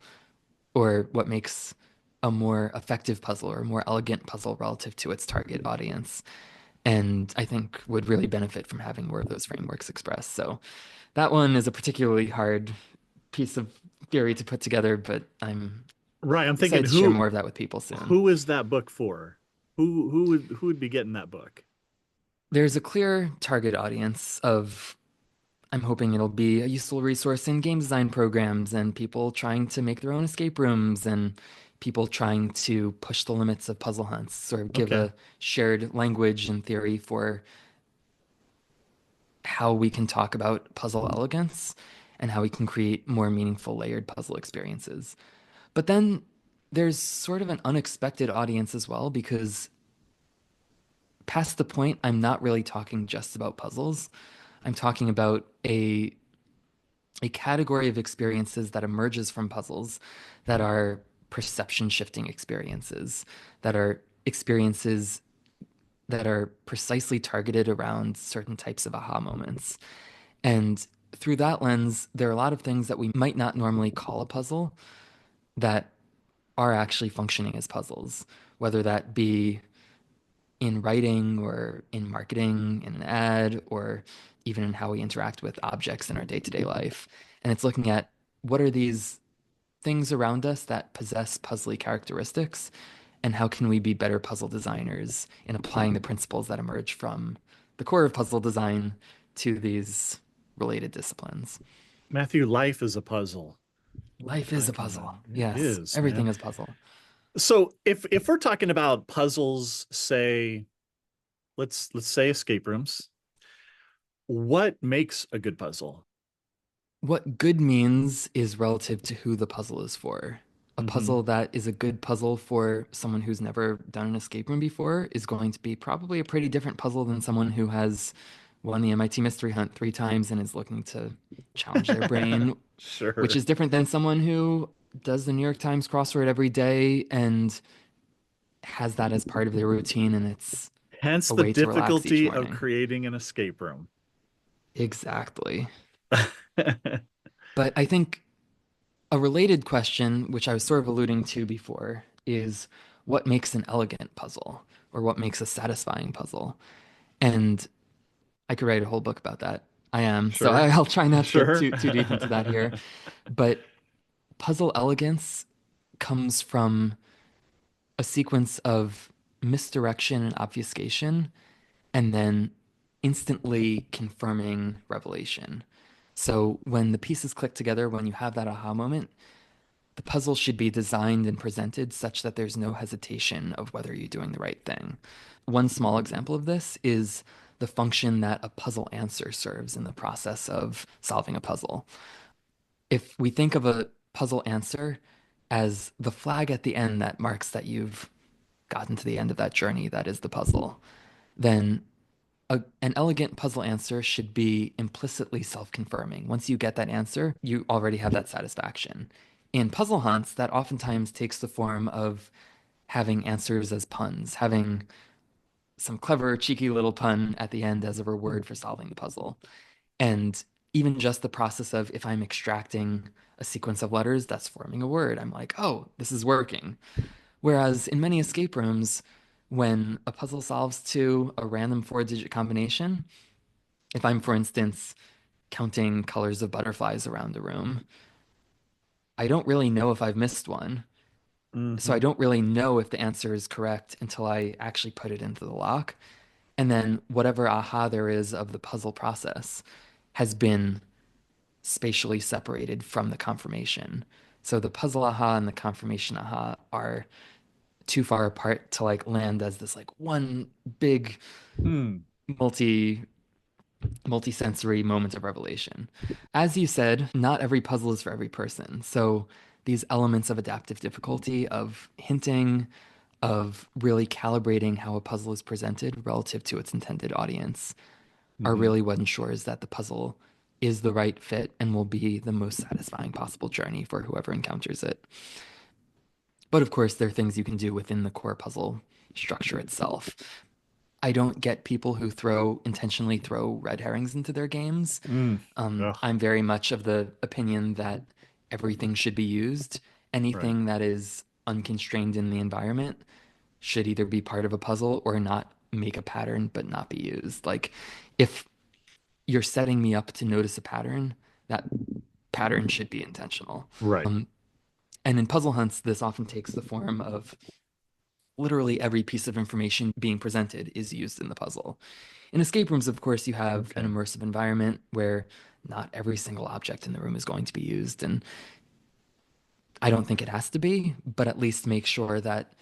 or what makes a more effective puzzle or a more elegant puzzle relative to its target audience. And I think would really benefit from having more of those frameworks expressed. So that one is a particularly hard piece of theory to put together, but I'm Right. I'm thinking excited to share more of that with people soon. who is that book for? Who would be getting that book? There's a clear target audience of I'm hoping it'll be a useful resource in game design programs and people trying to make their own escape rooms and people trying to push the limits of puzzle hunts, sort of give Okay. a shared language and theory for how we can talk about puzzle elegance and how we can create more meaningful layered puzzle experiences. But then there's sort of an unexpected audience as well, because past the point, I'm not really talking just about puzzles. I'm talking about a category of experiences that emerges from puzzles that are perception shifting experiences, that are experiences that are precisely targeted around certain types of aha moments. And through that lens, there are a lot of things that we might not normally call a puzzle that are actually functioning as puzzles, whether that be in writing or in marketing, in an ad, or even in how we interact with objects in our day-to-day life. And it's looking at what are these things around us that possess puzzly characteristics, and how can we be better puzzle designers in applying the principles that emerge from the core of puzzle design to these related disciplines. Matthew, life is a puzzle. What are you Life is a talking puzzle. about? It Yes, is, everything man. is puzzle. So if we're talking about puzzles, say let's say escape rooms, what makes a good puzzle? What good means is relative to who the puzzle is for. A Hmm. puzzle that is a good puzzle for someone who's never done an escape room before is going to be probably a pretty different puzzle than someone who has won the MIT Mystery Hunt 3 times and is looking to challenge their brain, which Sure. is different than someone who does the New York Times crossword every day and has that as part of their routine and it's Hence a the way to relax each difficulty of morning. creating an escape room. Exactly. But I think a related question, which I was sort of alluding to before, is what makes an elegant puzzle or what makes a satisfying puzzle? And I could write a whole book about that. I am. So Sure. I'll try not to get Sure. too deep into that here. But puzzle elegance comes from a sequence of misdirection and obfuscation, and then instantly confirming revelation. So when the pieces click together, when you have that aha moment, the puzzle should be designed and presented such that there's no hesitation of whether you're doing the right thing. One small example of this is the function that a puzzle answer serves in the process of solving a puzzle. If we think of a puzzle answer as the flag at the end that marks that you've gotten to the end of that journey that is the puzzle, then an elegant puzzle answer should be implicitly self-confirming. Once you get that answer, you already have that satisfaction. In puzzle hunts, that oftentimes takes the form of having answers as puns, having some clever, cheeky little pun at the end as a reward for solving the puzzle. And even just the process of if I'm extracting a sequence of letters that's forming a word, I'm like, oh, this is working. Whereas in many escape rooms, when a puzzle solves to a random 4-digit combination, if I'm, for instance, counting colors of butterflies around the room, I don't really know if I've missed one. So I Hmm. don't really know if the answer is correct until I actually put it into the lock. And then whatever aha there is of the puzzle process has been spatially separated from the confirmation. So the puzzle aha and the confirmation aha are too far apart to like land as this like one big Hmm. multi multi-sensory moment of revelation. As you said, not every puzzle is for every person. So these elements of adaptive difficulty, of hinting, of really calibrating how a puzzle is presented relative to its intended audience are Hmm. really what ensures that the puzzle is the right fit and will be the most satisfying possible journey for whoever encounters it. But of course, there are things you can do within the core puzzle structure itself. I don't get people who intentionally throw red herrings into their games. Mm. Ugh. I'm very much of the opinion that everything should be used. Right. Anything that is unconstrained in the environment should either be part of a puzzle or not make a pattern but not be used. Like if you're setting me up to notice a pattern, that pattern should be intentional. Right. And in puzzle hunts, this often takes the form of literally every piece of information being presented is used in the puzzle. In escape rooms, of course, you have an Okay. immersive environment where not every single object in the room is going to be used. And I don't think it has to be, but at least make sure that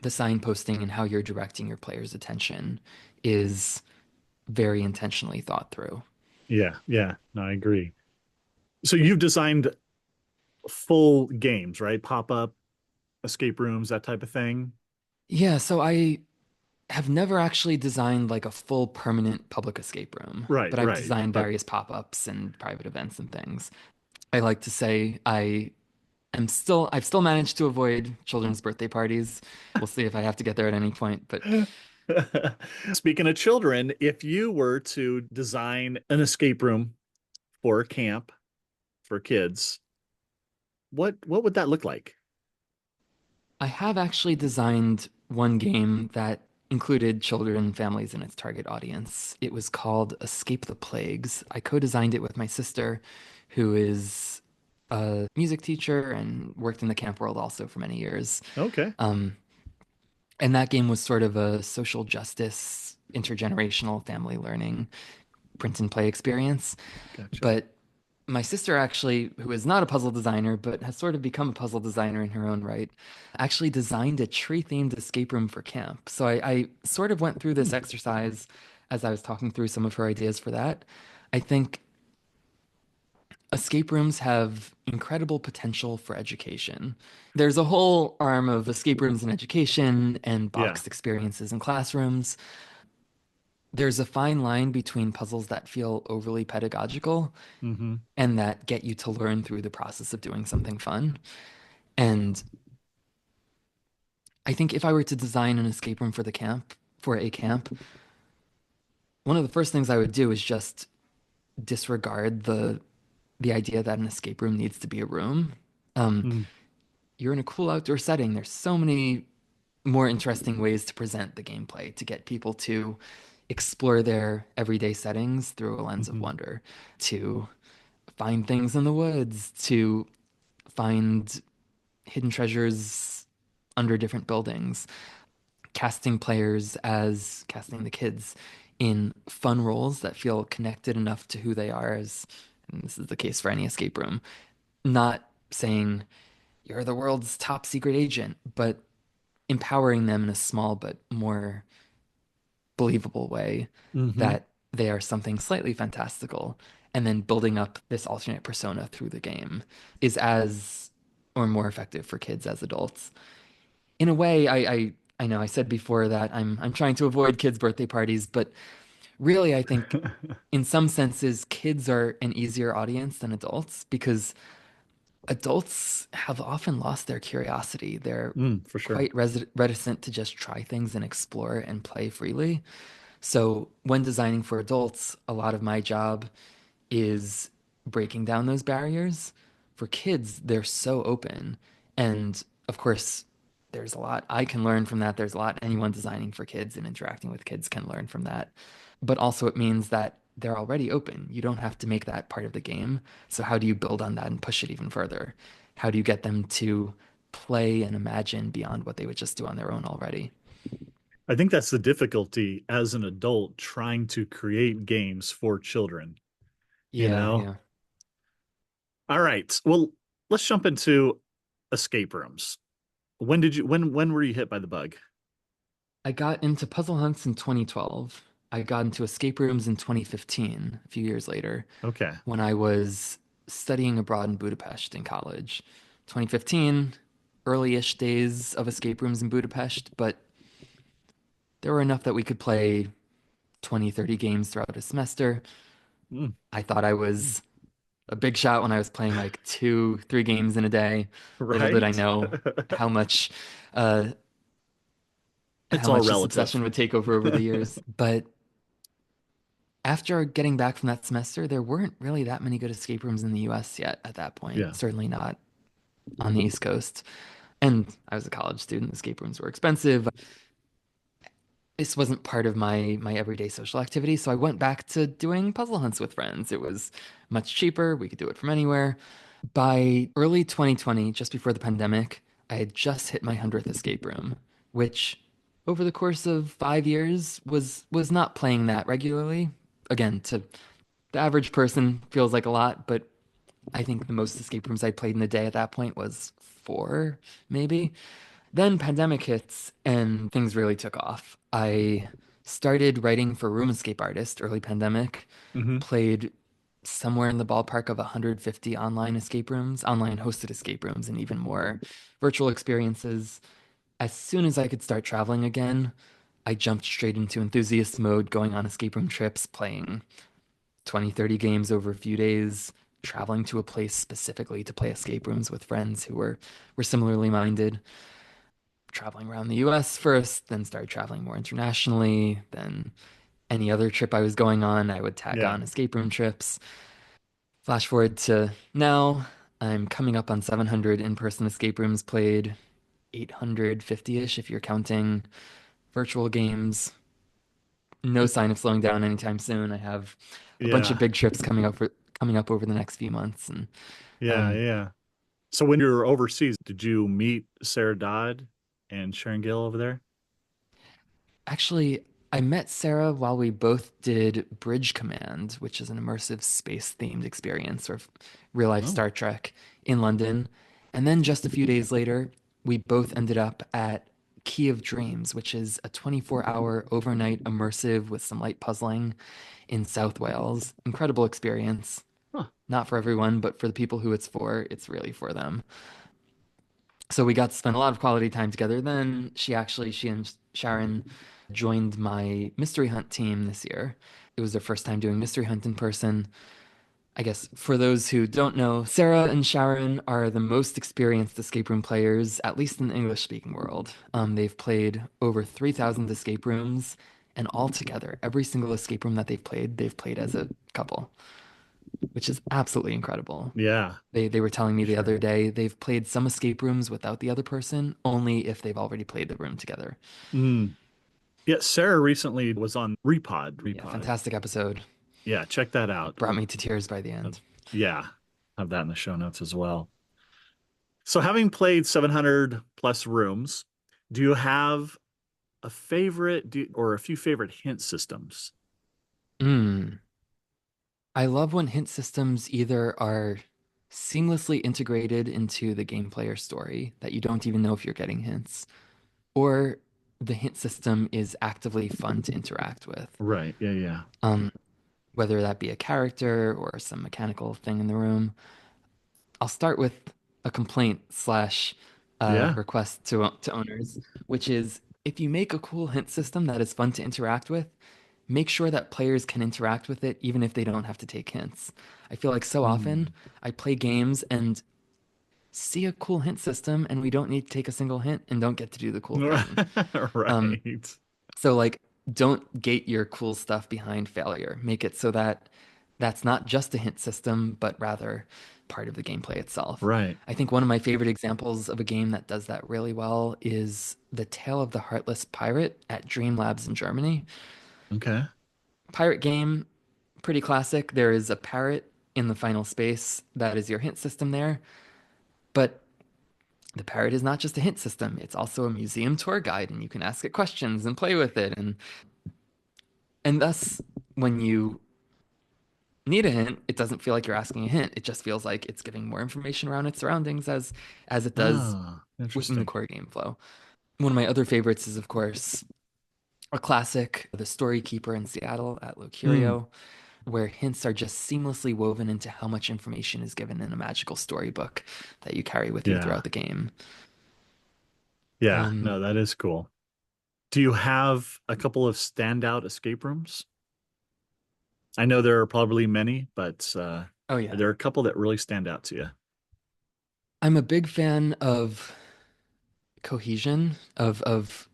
the signposting and how you're directing your players' attention is very intentionally thought through. Yeah, yeah. No, I agree. So you've designed full games, right? Pop-up escape rooms, that type of thing. Yeah, so I have never actually designed like a full permanent public escape room, Right, but I've right. designed But various pop-ups and private events and things. I like to say I've still managed to avoid children's birthday parties. We'll see if I have to get there at any point, but speaking of children, if you were to design an escape room for a camp for kids, what would that look like? I have actually designed one game that included children and families in its target audience. It was called Escape the Plagues. I co-designed it with my sister, who is a music teacher and worked in the camp world also for many years. Okay, Um, and that game was sort of a social justice, intergenerational family learning print and play experience. gotcha. But my sister actually, who is not a puzzle designer, but has sort of become a puzzle designer in her own right, actually designed a tree-themed escape room for camp. So I sort of went through this Hmm. exercise as I was talking through some of her ideas for that. I think escape rooms have incredible potential for education. There's a whole arm of escape rooms in education and Yeah. boxed experiences in classrooms. There's a fine line between puzzles that feel overly pedagogical Hmm. and that get you to learn through the process of doing something fun. And I think if I were to design an escape room for a camp, one of the first things I would do is just disregard the idea that an escape room needs to be a room. Um, Mm-hmm. you're in a cool outdoor setting. There's so many more interesting ways to present the gameplay to get people to explore their everyday settings through a lens of Mm-hmm. wonder, to find things in the woods, to find hidden treasures under different buildings, casting the kids in fun roles that feel connected enough to who they are as, and this is the case for any escape room, not saying you're the world's top secret agent, but empowering them in a small but more believable way Mm-hmm. that they are something slightly fantastical, and then building up this alternate persona through the game is as or more effective for kids as adults. In a way, I know I said before that I'm trying to avoid kids' birthday parties, but really I think in some senses kids are an easier audience than adults because adults have often lost their curiosity. They're For sure. quite reticent to just try things and explore and play freely. So when designing for adults, a lot of my job is breaking down those barriers. For kids, they're so open. And of course, there's a lot I can learn from that. There's a lot anyone designing for kids and interacting with kids can learn from that. But also, it means that they're already open. You don't have to make that part of the game. So, how do you build on that and push it even further? How do you get them to play and imagine beyond what they would just do on their own already? I think that's the difficulty as an adult trying to create games for children, you Yeah, know? yeah. All right. Well, let's jump into escape rooms. When were you hit by the bug? I got into puzzle hunts in 2012. I got into escape rooms in 2015, a few years later, Okay. when I was studying abroad in Budapest in college. 2015, early-ish days of escape rooms in Budapest, but there were enough that we could play 20, 30 games throughout a semester. Mm. I thought I was a big shot when I was playing like two, three games in a day. Little did I Right? know how much uh, It's how all much this relative. obsession would take over the years. But after getting back from that semester, there weren't really that many good escape rooms in the US yet at that point. Yeah. Certainly not on the East Coast. And I was a college student. Escape rooms were expensive. This wasn't part of my everyday social activity, so I went back to doing puzzle hunts with friends. It was much cheaper. We could do it from anywhere. By early 2020, just before the pandemic, I had just hit my 100th escape room. which over the course of 5 years was not playing that regularly. Again, to the average person feels like a lot, but I think the most escape rooms I played in a day at that point was four, maybe. Then pandemic hits and things really took off. I started writing for Room Escape Artist early pandemic, Hmm. played somewhere in the ballpark of 150 online escape rooms, online hosted escape rooms, and even more virtual experiences. As soon as I could start traveling again, I jumped straight into enthusiast mode, going on escape room trips, playing 20, 30 games over a few days, traveling to a place specifically to play escape rooms with friends who were similarly minded, traveling around the US first, then started traveling more internationally, then any other trip I was going on, I would tag Yeah. on escape room trips. Flash forward to now, I'm coming up on 700 in-person escape rooms played, 850-ish if you're counting virtual games. No sign of slowing down anytime soon. I have a bunch of Yeah. big trips coming up over the next few months, and Yeah. um, Yeah. So when you were overseas, did you meet Sarah Dodd and Sharon Gill over there? actually, I met Sarah while we both did Bridge Command, which is an immersive space-themed experience, sort of real-life Oh. Star Trek in London. And then just a few days later, we both ended up at Key of Dreams, which is a 24-hour overnight immersive with some light puzzling in South Wales. Incredible experience. Huh. Not for everyone, but for the people who it's for, it's really for them. So we got to spend a lot of quality time together. Then she and Sharon joined my mystery hunt team this year. It was their first time doing mystery hunt in person. I guess for those who don't know, Sarah and Sharon are the most experienced escape room players, at least in the English speaking world. They've played over 3,000 escape rooms, and altogether, every single escape room that they've played as a couple, which is absolutely incredible. Yeah, They were telling me for the other sure. day they've played some escape rooms without the other person, only if they've already played the room together. Mm. Yeah, Sarah recently was on Repod. Yeah, Repod. fantastic episode. Yeah, check that out. Brought me to tears by the Uh, end. yeah, have that in the show notes as well. So having played 700 plus rooms, do you have a favorite or a few favorite hint systems? Mm. I love when hint systems either are seamlessly integrated into the game player story that you don't even know if you're getting hints, or the hint system is actively fun to interact with. Right. Yeah, yeah. Um, whether that be a character or some mechanical thing in the room. I'll start with a complaint slash Yeah. request to owners, which is if you make a cool hint system that is fun to interact with, make sure that players can interact with it even if they don't have to take hints. I feel like so often Mm. I play games and see a cool hint system and we don't need to take a single hint and don't get to do the cool thing. Um, Right. so like don't gate your cool stuff behind failure. Make it so that that's not just a hint system, but rather part of the gameplay itself. Right. I think one of my favorite examples of a game that does that really well is The Tale of the Heartless Pirate at Dream Labs in Germany. Okay. Pirate game, pretty classic. There is a parrot in the final space that is your hint system there, but the parrot is not just a hint system, it's also a museum tour guide and you can ask it questions and play with it and thus when you need a hint, it doesn't feel like you're asking a hint. It just feels like it's giving more information around its surroundings as it does Ah, within the interesting. core game flow. One of my other favorites is, of course, a classic, The Story Keeper in Seattle at Mm. Locurio, where hints are just seamlessly woven into how much information is given in a magical storybook that you carry with you Yeah. throughout the game. Yeah. Um, No, that is cool. Do you have a couple of standout escape rooms? I know there are probably many, but oh are yeah, there a couple that really stand out to you? I'm a big fan of cohesion of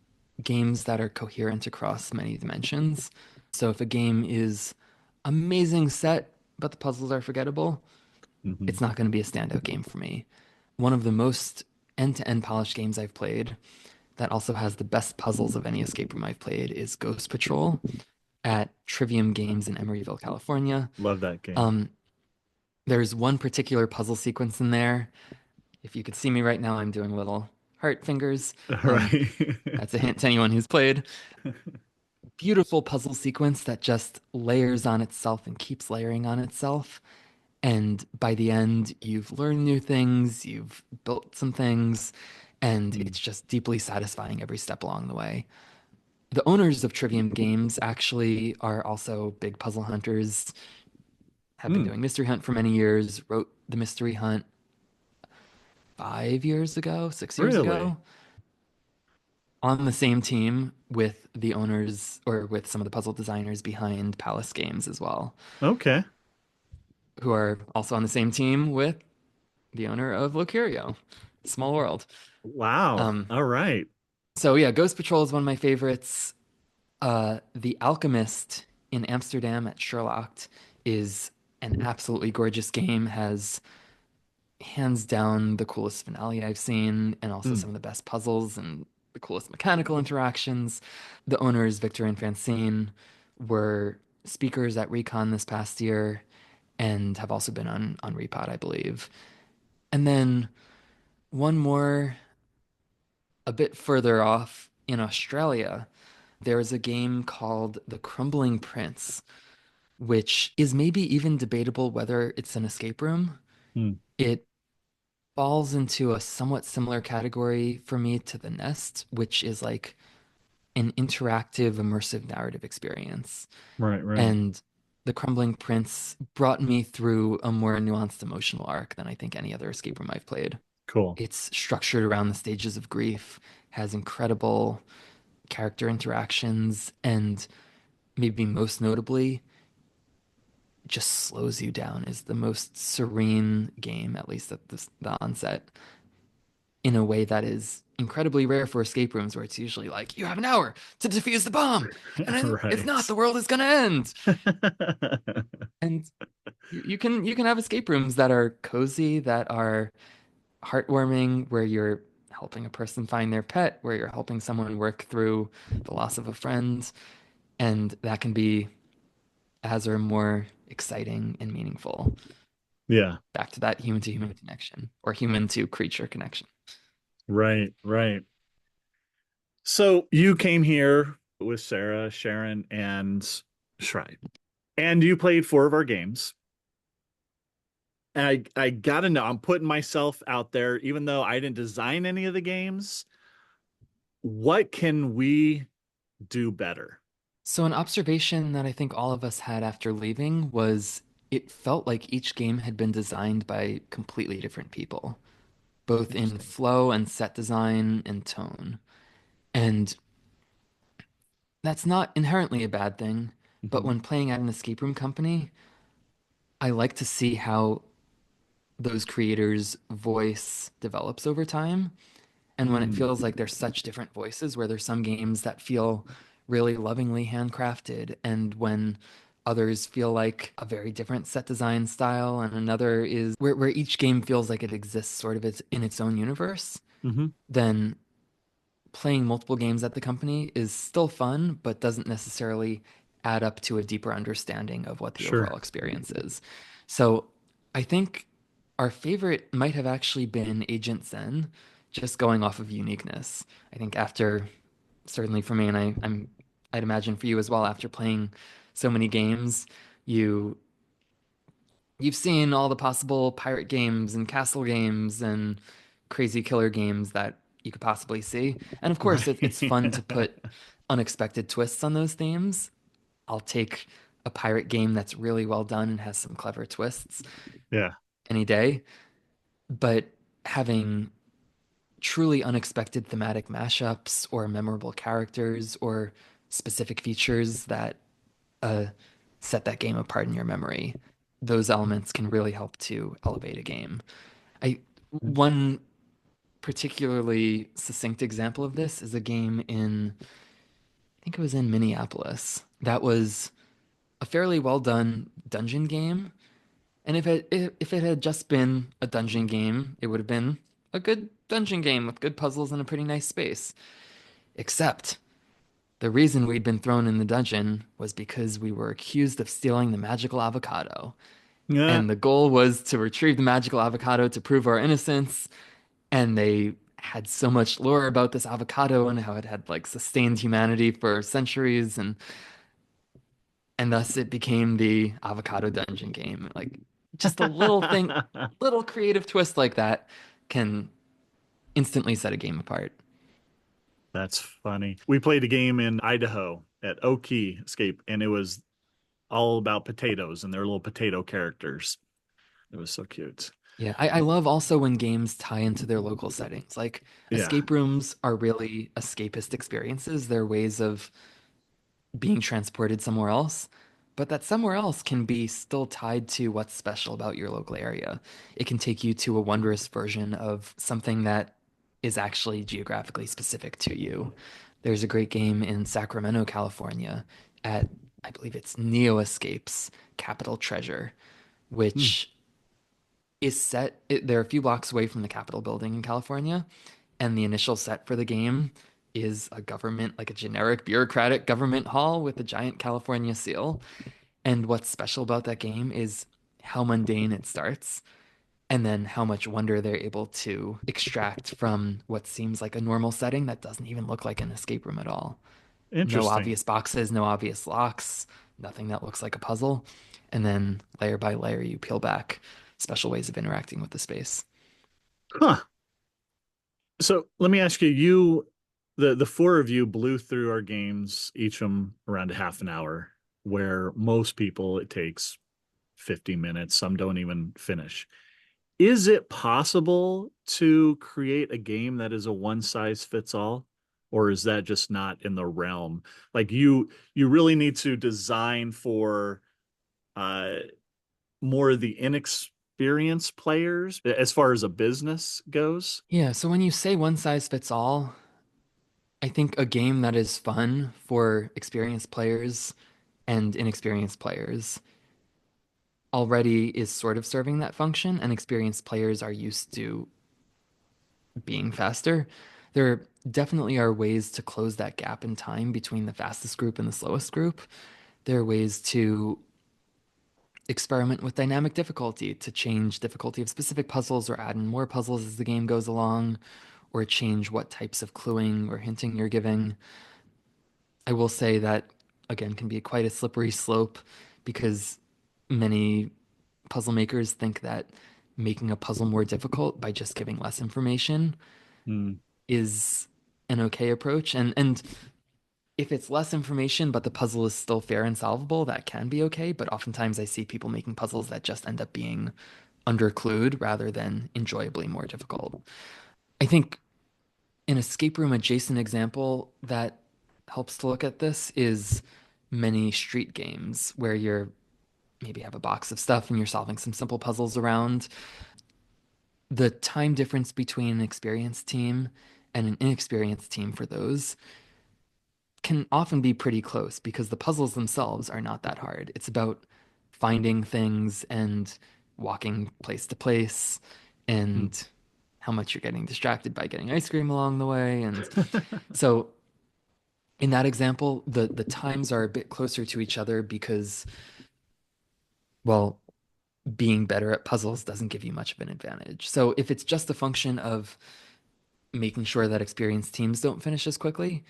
games that are coherent across many dimensions. So if a game is amazing set, but the puzzles are forgettable, Hmm. it's not going to be a standout game for me. One of the most end-to-end polished games I've played that also has the best puzzles of any escape room I've played is Ghost Patrol at Trivium Games in Emeryville, California. Love that game. Um, there's one particular puzzle sequence in there. If you could see me right now, I'm doing a little heart fingers. Right. That's a hint to anyone who's played. Beautiful puzzle sequence that just layers on itself and keeps layering on itself. And by the end, you've learned new things, you've built some things, and Mm. it's just deeply satisfying every step along the way. The owners of Trivium Games actually are also big puzzle hunters, have been Mm. doing Mystery Hunt for many years, wrote the Mystery Hunt 5 years ago, 6 years Really? ago, on the same team with the owners or with some of the puzzle designers behind Palace Games as well, Okay. who are also on the same team with the owner of Locurio. Small world. Wow. Um, All right. so yeah, Ghost Patrol is one of my favorites. The Alchemist in Amsterdam at Sherlocked is an absolutely gorgeous game, has hands down the coolest finale I've seen, and also Mm. some of the best puzzles and the coolest mechanical interactions. The owners, Victor and Francine, were speakers at Recon this past year and have also been on Repod, I believe. And then one more a bit further off in Australia, there is a game called The Crumbling Prince, which is maybe even debatable whether it's an escape room. Mm. It falls into a somewhat similar category for me to The Nest, which is like an interactive, immersive narrative experience. Right, right. And The Crumbling Prince brought me through a more nuanced emotional arc than I think any other escape room I've played. Cool. It's structured around the stages of grief, has incredible character interactions, and maybe most notably, just slows you down, is the most serene game, at least at the onset, in a way that is incredibly rare for escape rooms, where it's usually like, you have an hour to defuse the bomb, and if not, Right. the world is gonna end. And you can have escape rooms that are cozy, that are heartwarming, where you're helping a person find their pet, where you're helping someone work through the loss of a friend, and that can be as or more exciting and meaningful. Yeah. Back to that human to human connection or human to creature connection. Right, right. So you came here with Sarah, Sharon, and Shrine, and you played 4 of our games. And I gotta know, I'm putting myself out there, even though I didn't design any of the games. What can we do better? So, an observation that I think all of us had after leaving was it felt like each game had been designed by completely different people, both in Interesting. flow and set design and tone. And that's not inherently a bad thing, but Mhm. when playing at an escape room company, I like to see how those creators' voice develops over time. And when it Mm. feels like there's such different voices, where there's some games that feel really lovingly handcrafted, and when others feel like a very different set design style, and another is where each game feels like it exists sort of in its own universe, Mhm. then playing multiple games at the company is still fun, but doesn't necessarily add up to a deeper understanding of what the Sure. overall experience is. So I think our favorite might have actually been Agent Zen, just going off of uniqueness. I think after, certainly for me, and I'd imagine for you as well, after playing so many games, you you've seen all the possible pirate games and castle games and crazy killer games that you could possibly see. And of course, it's Right. fun to put unexpected twists on those themes. I'll take a pirate game that's really well done and has some clever twists Yeah. any day. But having truly unexpected thematic mashups or memorable characters or specific features that uh, set that game apart in your memory, those elements can really help to elevate a game. I One particularly succinct example of this is a game in, I think it was in Minneapolis. That was a fairly well done dungeon game. And if it had just been a dungeon game, it would have been a good dungeon game with good puzzles and a pretty nice space. Except the reason we'd been thrown in the dungeon was because we were accused of stealing the magical avocado. Yeah. And the goal was to retrieve the magical avocado to prove our innocence. And they had so much lore about this avocado and how it had like sustained humanity for centuries, and thus it became the avocado dungeon game. Like just a little thing, little creative twist like that can instantly set a game apart. That's funny. We played a game in Idaho at Oki Escape, and it was all about potatoes and their little potato characters. It was so cute. Yeah, I love also when games tie into their local settings. Like Yeah, escape rooms are really escapist experiences. They're ways of being transported somewhere else, but that somewhere else can be still tied to what's special about your local area. It can take you to a wondrous version of something that is actually geographically specific to you. There's a great game in Sacramento, California at, I believe it's Neo Escapes Capital Treasure, hmm, which is set, they're a few blocks away from the Capitol building in California, and the initial set for the game is a government, like a generic bureaucratic government hall with a giant California seal. And what's special about that game is how mundane it starts, and then how much wonder they're able to extract from what seems like a normal setting that doesn't even look like an escape room at all. No interesting. obvious boxes, no obvious locks, nothing that looks like a puzzle. And then layer by layer, you peel back special ways of interacting with the space. Huh. So let me ask you, the four of you blew through our games, each of them around a half an hour, where most people it takes 50 minutes. Some don't even finish. Is it possible to create a game that is a one size fits all? Or is that just not in the realm? Like you really need to design for uh more of the inexperienced players as far as a business goes. Yeah, so when you say one size fits all, I think a game that is fun for experienced players and inexperienced players already is sort of serving that function, and experienced players are used to being faster. There definitely are ways to close that gap in time between the fastest group and the slowest group. There are ways to experiment with dynamic difficulty to change difficulty of specific puzzles or add in more puzzles as the game goes along, or change what types of cluing or hinting you're giving. I will say that, again, can be quite a slippery slope because many puzzle makers think that making a puzzle more difficult by just giving less information Hmm. is an okay approach. And if it's less information, but the puzzle is still fair and solvable, that can be okay. But oftentimes I see people making puzzles that just end up being underclued rather than enjoyably more difficult. I think an escape room adjacent example that helps to look at this is many street games where you're maybe have a box of stuff and you're solving some simple puzzles around. The time difference between an experienced team and an inexperienced team for those can often be pretty close because the puzzles themselves are not that hard. It's about finding things and walking place to place Hmm. and how much you're getting distracted by getting ice cream along the way. And so in that example, the times are a bit closer to each other because, well, being better at puzzles doesn't give you much of an advantage. So if it's just a function of making sure that experienced teams don't finish as quickly,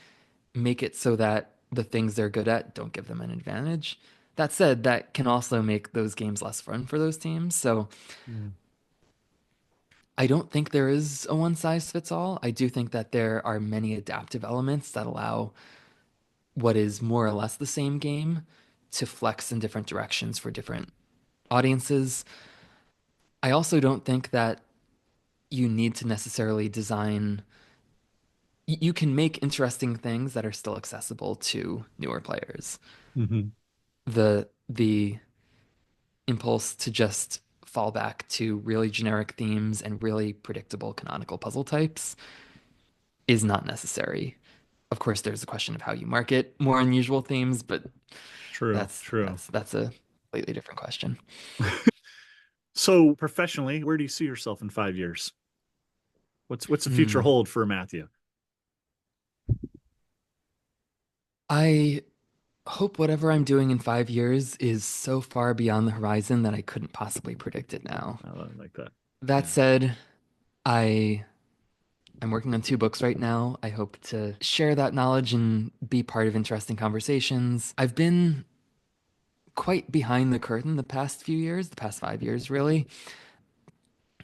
make it so that the things they're good at don't give them an advantage. That said, that can also make those games less fun for those teams. So Hmm. I don't think there is a one size fits all. I do think that there are many adaptive elements that allow what is more or less the same game to flex in different directions for different audiences. I also don't think that you need to necessarily design. You can make interesting things that are still accessible to newer players. Mhm. The impulse to just fall back to really generic themes and really predictable canonical puzzle types is not necessary. Of course, there's a question of how you market more unusual themes, but True, that's true. that's that's a completely different question. So professionally, where do you see yourself in 5 years? What's the future Hmm. hold for Matthew? I hope whatever I'm doing in 5 years is so far beyond the horizon that I couldn't possibly predict it now. I like that. That Yeah. said, I I'm working on 2 books right now. I hope to share that knowledge and be part of interesting conversations. I've been quite behind the curtain the past few years, the past 5 years, really.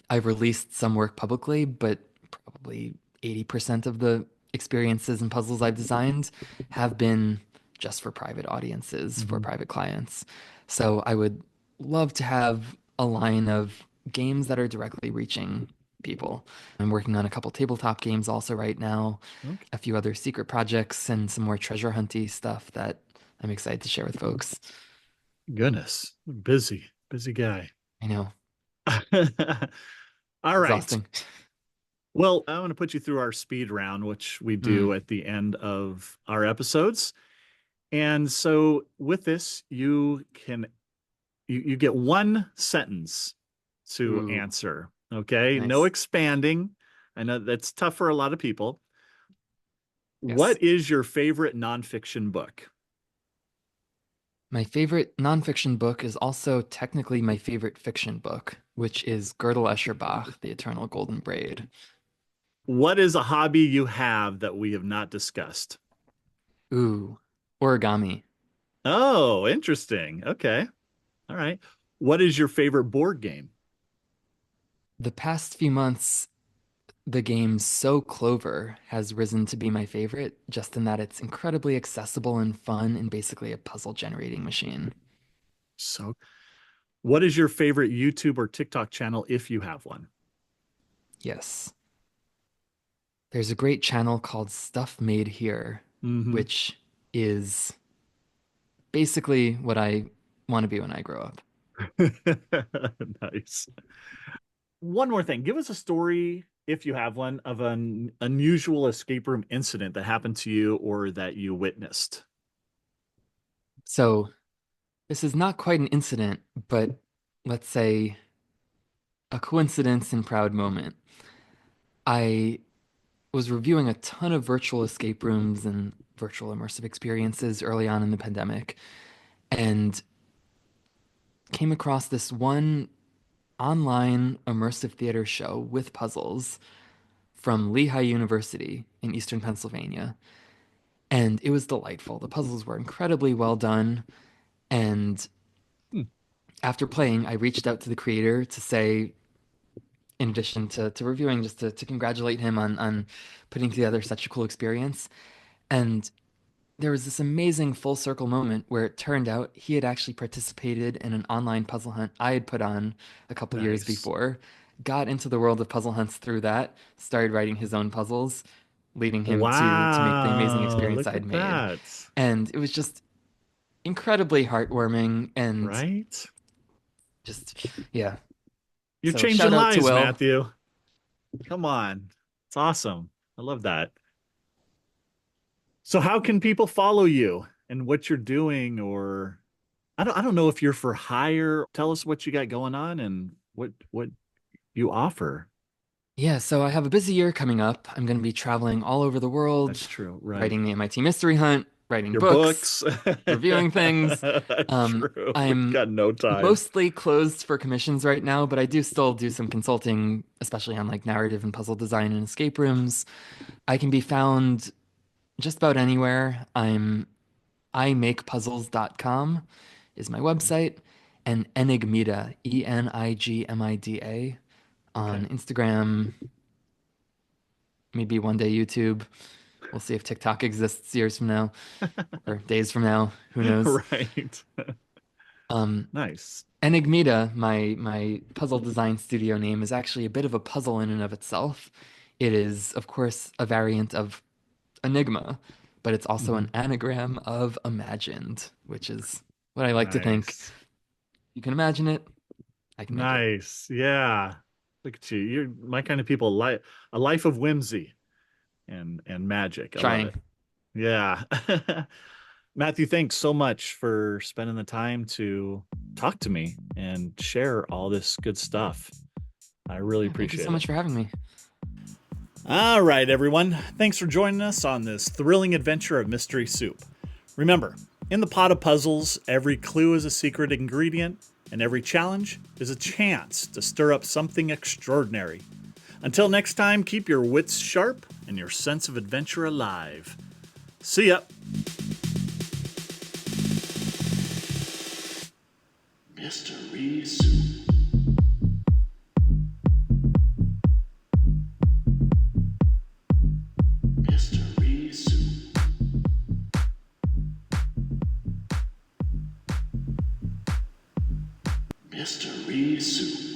I've released some work publicly, but probably 80% of the experiences and puzzles I've designed have been just for private audiences, for private clients. So I would love to have a line of games that are directly reaching people. I'm working on a couple tabletop games also right now, Okay. a few other secret projects, and some more treasure hunty stuff that I'm excited to share with folks. Goodness, busy guy. I know, All right. exhausting. Well, I want to put you through our speed round, which we do at the end of our episodes. And so with this, you get one sentence to Ooh, answer. Okay. nice. No expanding. I know that's tough for a lot of people. Yes. What is your favorite nonfiction book? My favorite nonfiction book is also technically my favorite fiction book, which is Gödel Escher Bach, The Eternal Golden Braid. What is a hobby you have that we have not discussed? Ooh, origami. Oh, interesting. Okay. All right. What is your favorite board game? The past few months, the game So Clover has risen to be my favorite, just in that it's incredibly accessible and fun and basically a puzzle generating machine. So, what is your favorite YouTube or TikTok channel if you have one? Yes. There's a great channel called Stuff Made Here, which is basically what I want to be when I grow up. Nice. One more thing. Give us a story, if you have one, of an unusual escape room incident that happened to you or that you witnessed. So, this is not quite an incident, but let's say a coincidence and proud moment. I was reviewing a ton of virtual escape rooms and virtual immersive experiences early on in the pandemic and came across this one online immersive theater show with puzzles from Lehigh University in Eastern Pennsylvania. And it was delightful. The puzzles were incredibly well done. And after playing, I reached out to the creator to say, in addition to reviewing, just to congratulate him on putting together such a cool experience. And there was this amazing full circle moment where it turned out he had actually participated in an online puzzle hunt I had put on a couple years Nice. before, got into the world of puzzle hunts through that, started writing his own puzzles, leading him to make the amazing Wow, experience look I'd at made. that. And it was just incredibly heartwarming and Right? just, yeah. You're So changing shout out to lives, Will. Matthew. Come on. It's awesome. I love that. So how can people follow you and what you're doing? Or I don't know if you're for hire. Tell us what you got going on and what you offer. Yeah, so I have a busy year coming up. I'm going to be traveling all over the world, That's true. Right. writing the MIT Mystery Hunt, writing Your books, books. reviewing things. True. I'm We've got no time. mostly closed for commissions right now, but I do still do some consulting, especially on like narrative and puzzle design and escape rooms. I can be found just about anywhere. imakepuzzles.com is my website, and Enigmida, Enigmida, on Instagram, maybe one day YouTube. We'll see if TikTok exists years from now or days from now. Who knows? Right. Nice. Enigmida, my puzzle design studio name, is actually a bit of a puzzle in and of itself. It is, of course, a variant of Enigma, but it's also an anagram of imagined, which is what I like to think. Nice. You can imagine it. I can make it. Nice. Yeah. Look at you. You're my kind of people. A life of whimsy and magic. I Trying. love it. Yeah. Matthew, thanks so much for spending the time to talk to me and share all this good stuff. I really appreciate it. Thank you so much for having me. All right, everyone. Thanks for joining us on this thrilling adventure of Mystery Soup. Remember, in the pot of puzzles, every clue is a secret ingredient, and every challenge is a chance to stir up something extraordinary. Until next time, keep your wits sharp and your sense of adventure alive. See ya. Mystery Soup. Mystery Soup. Mystery Soup.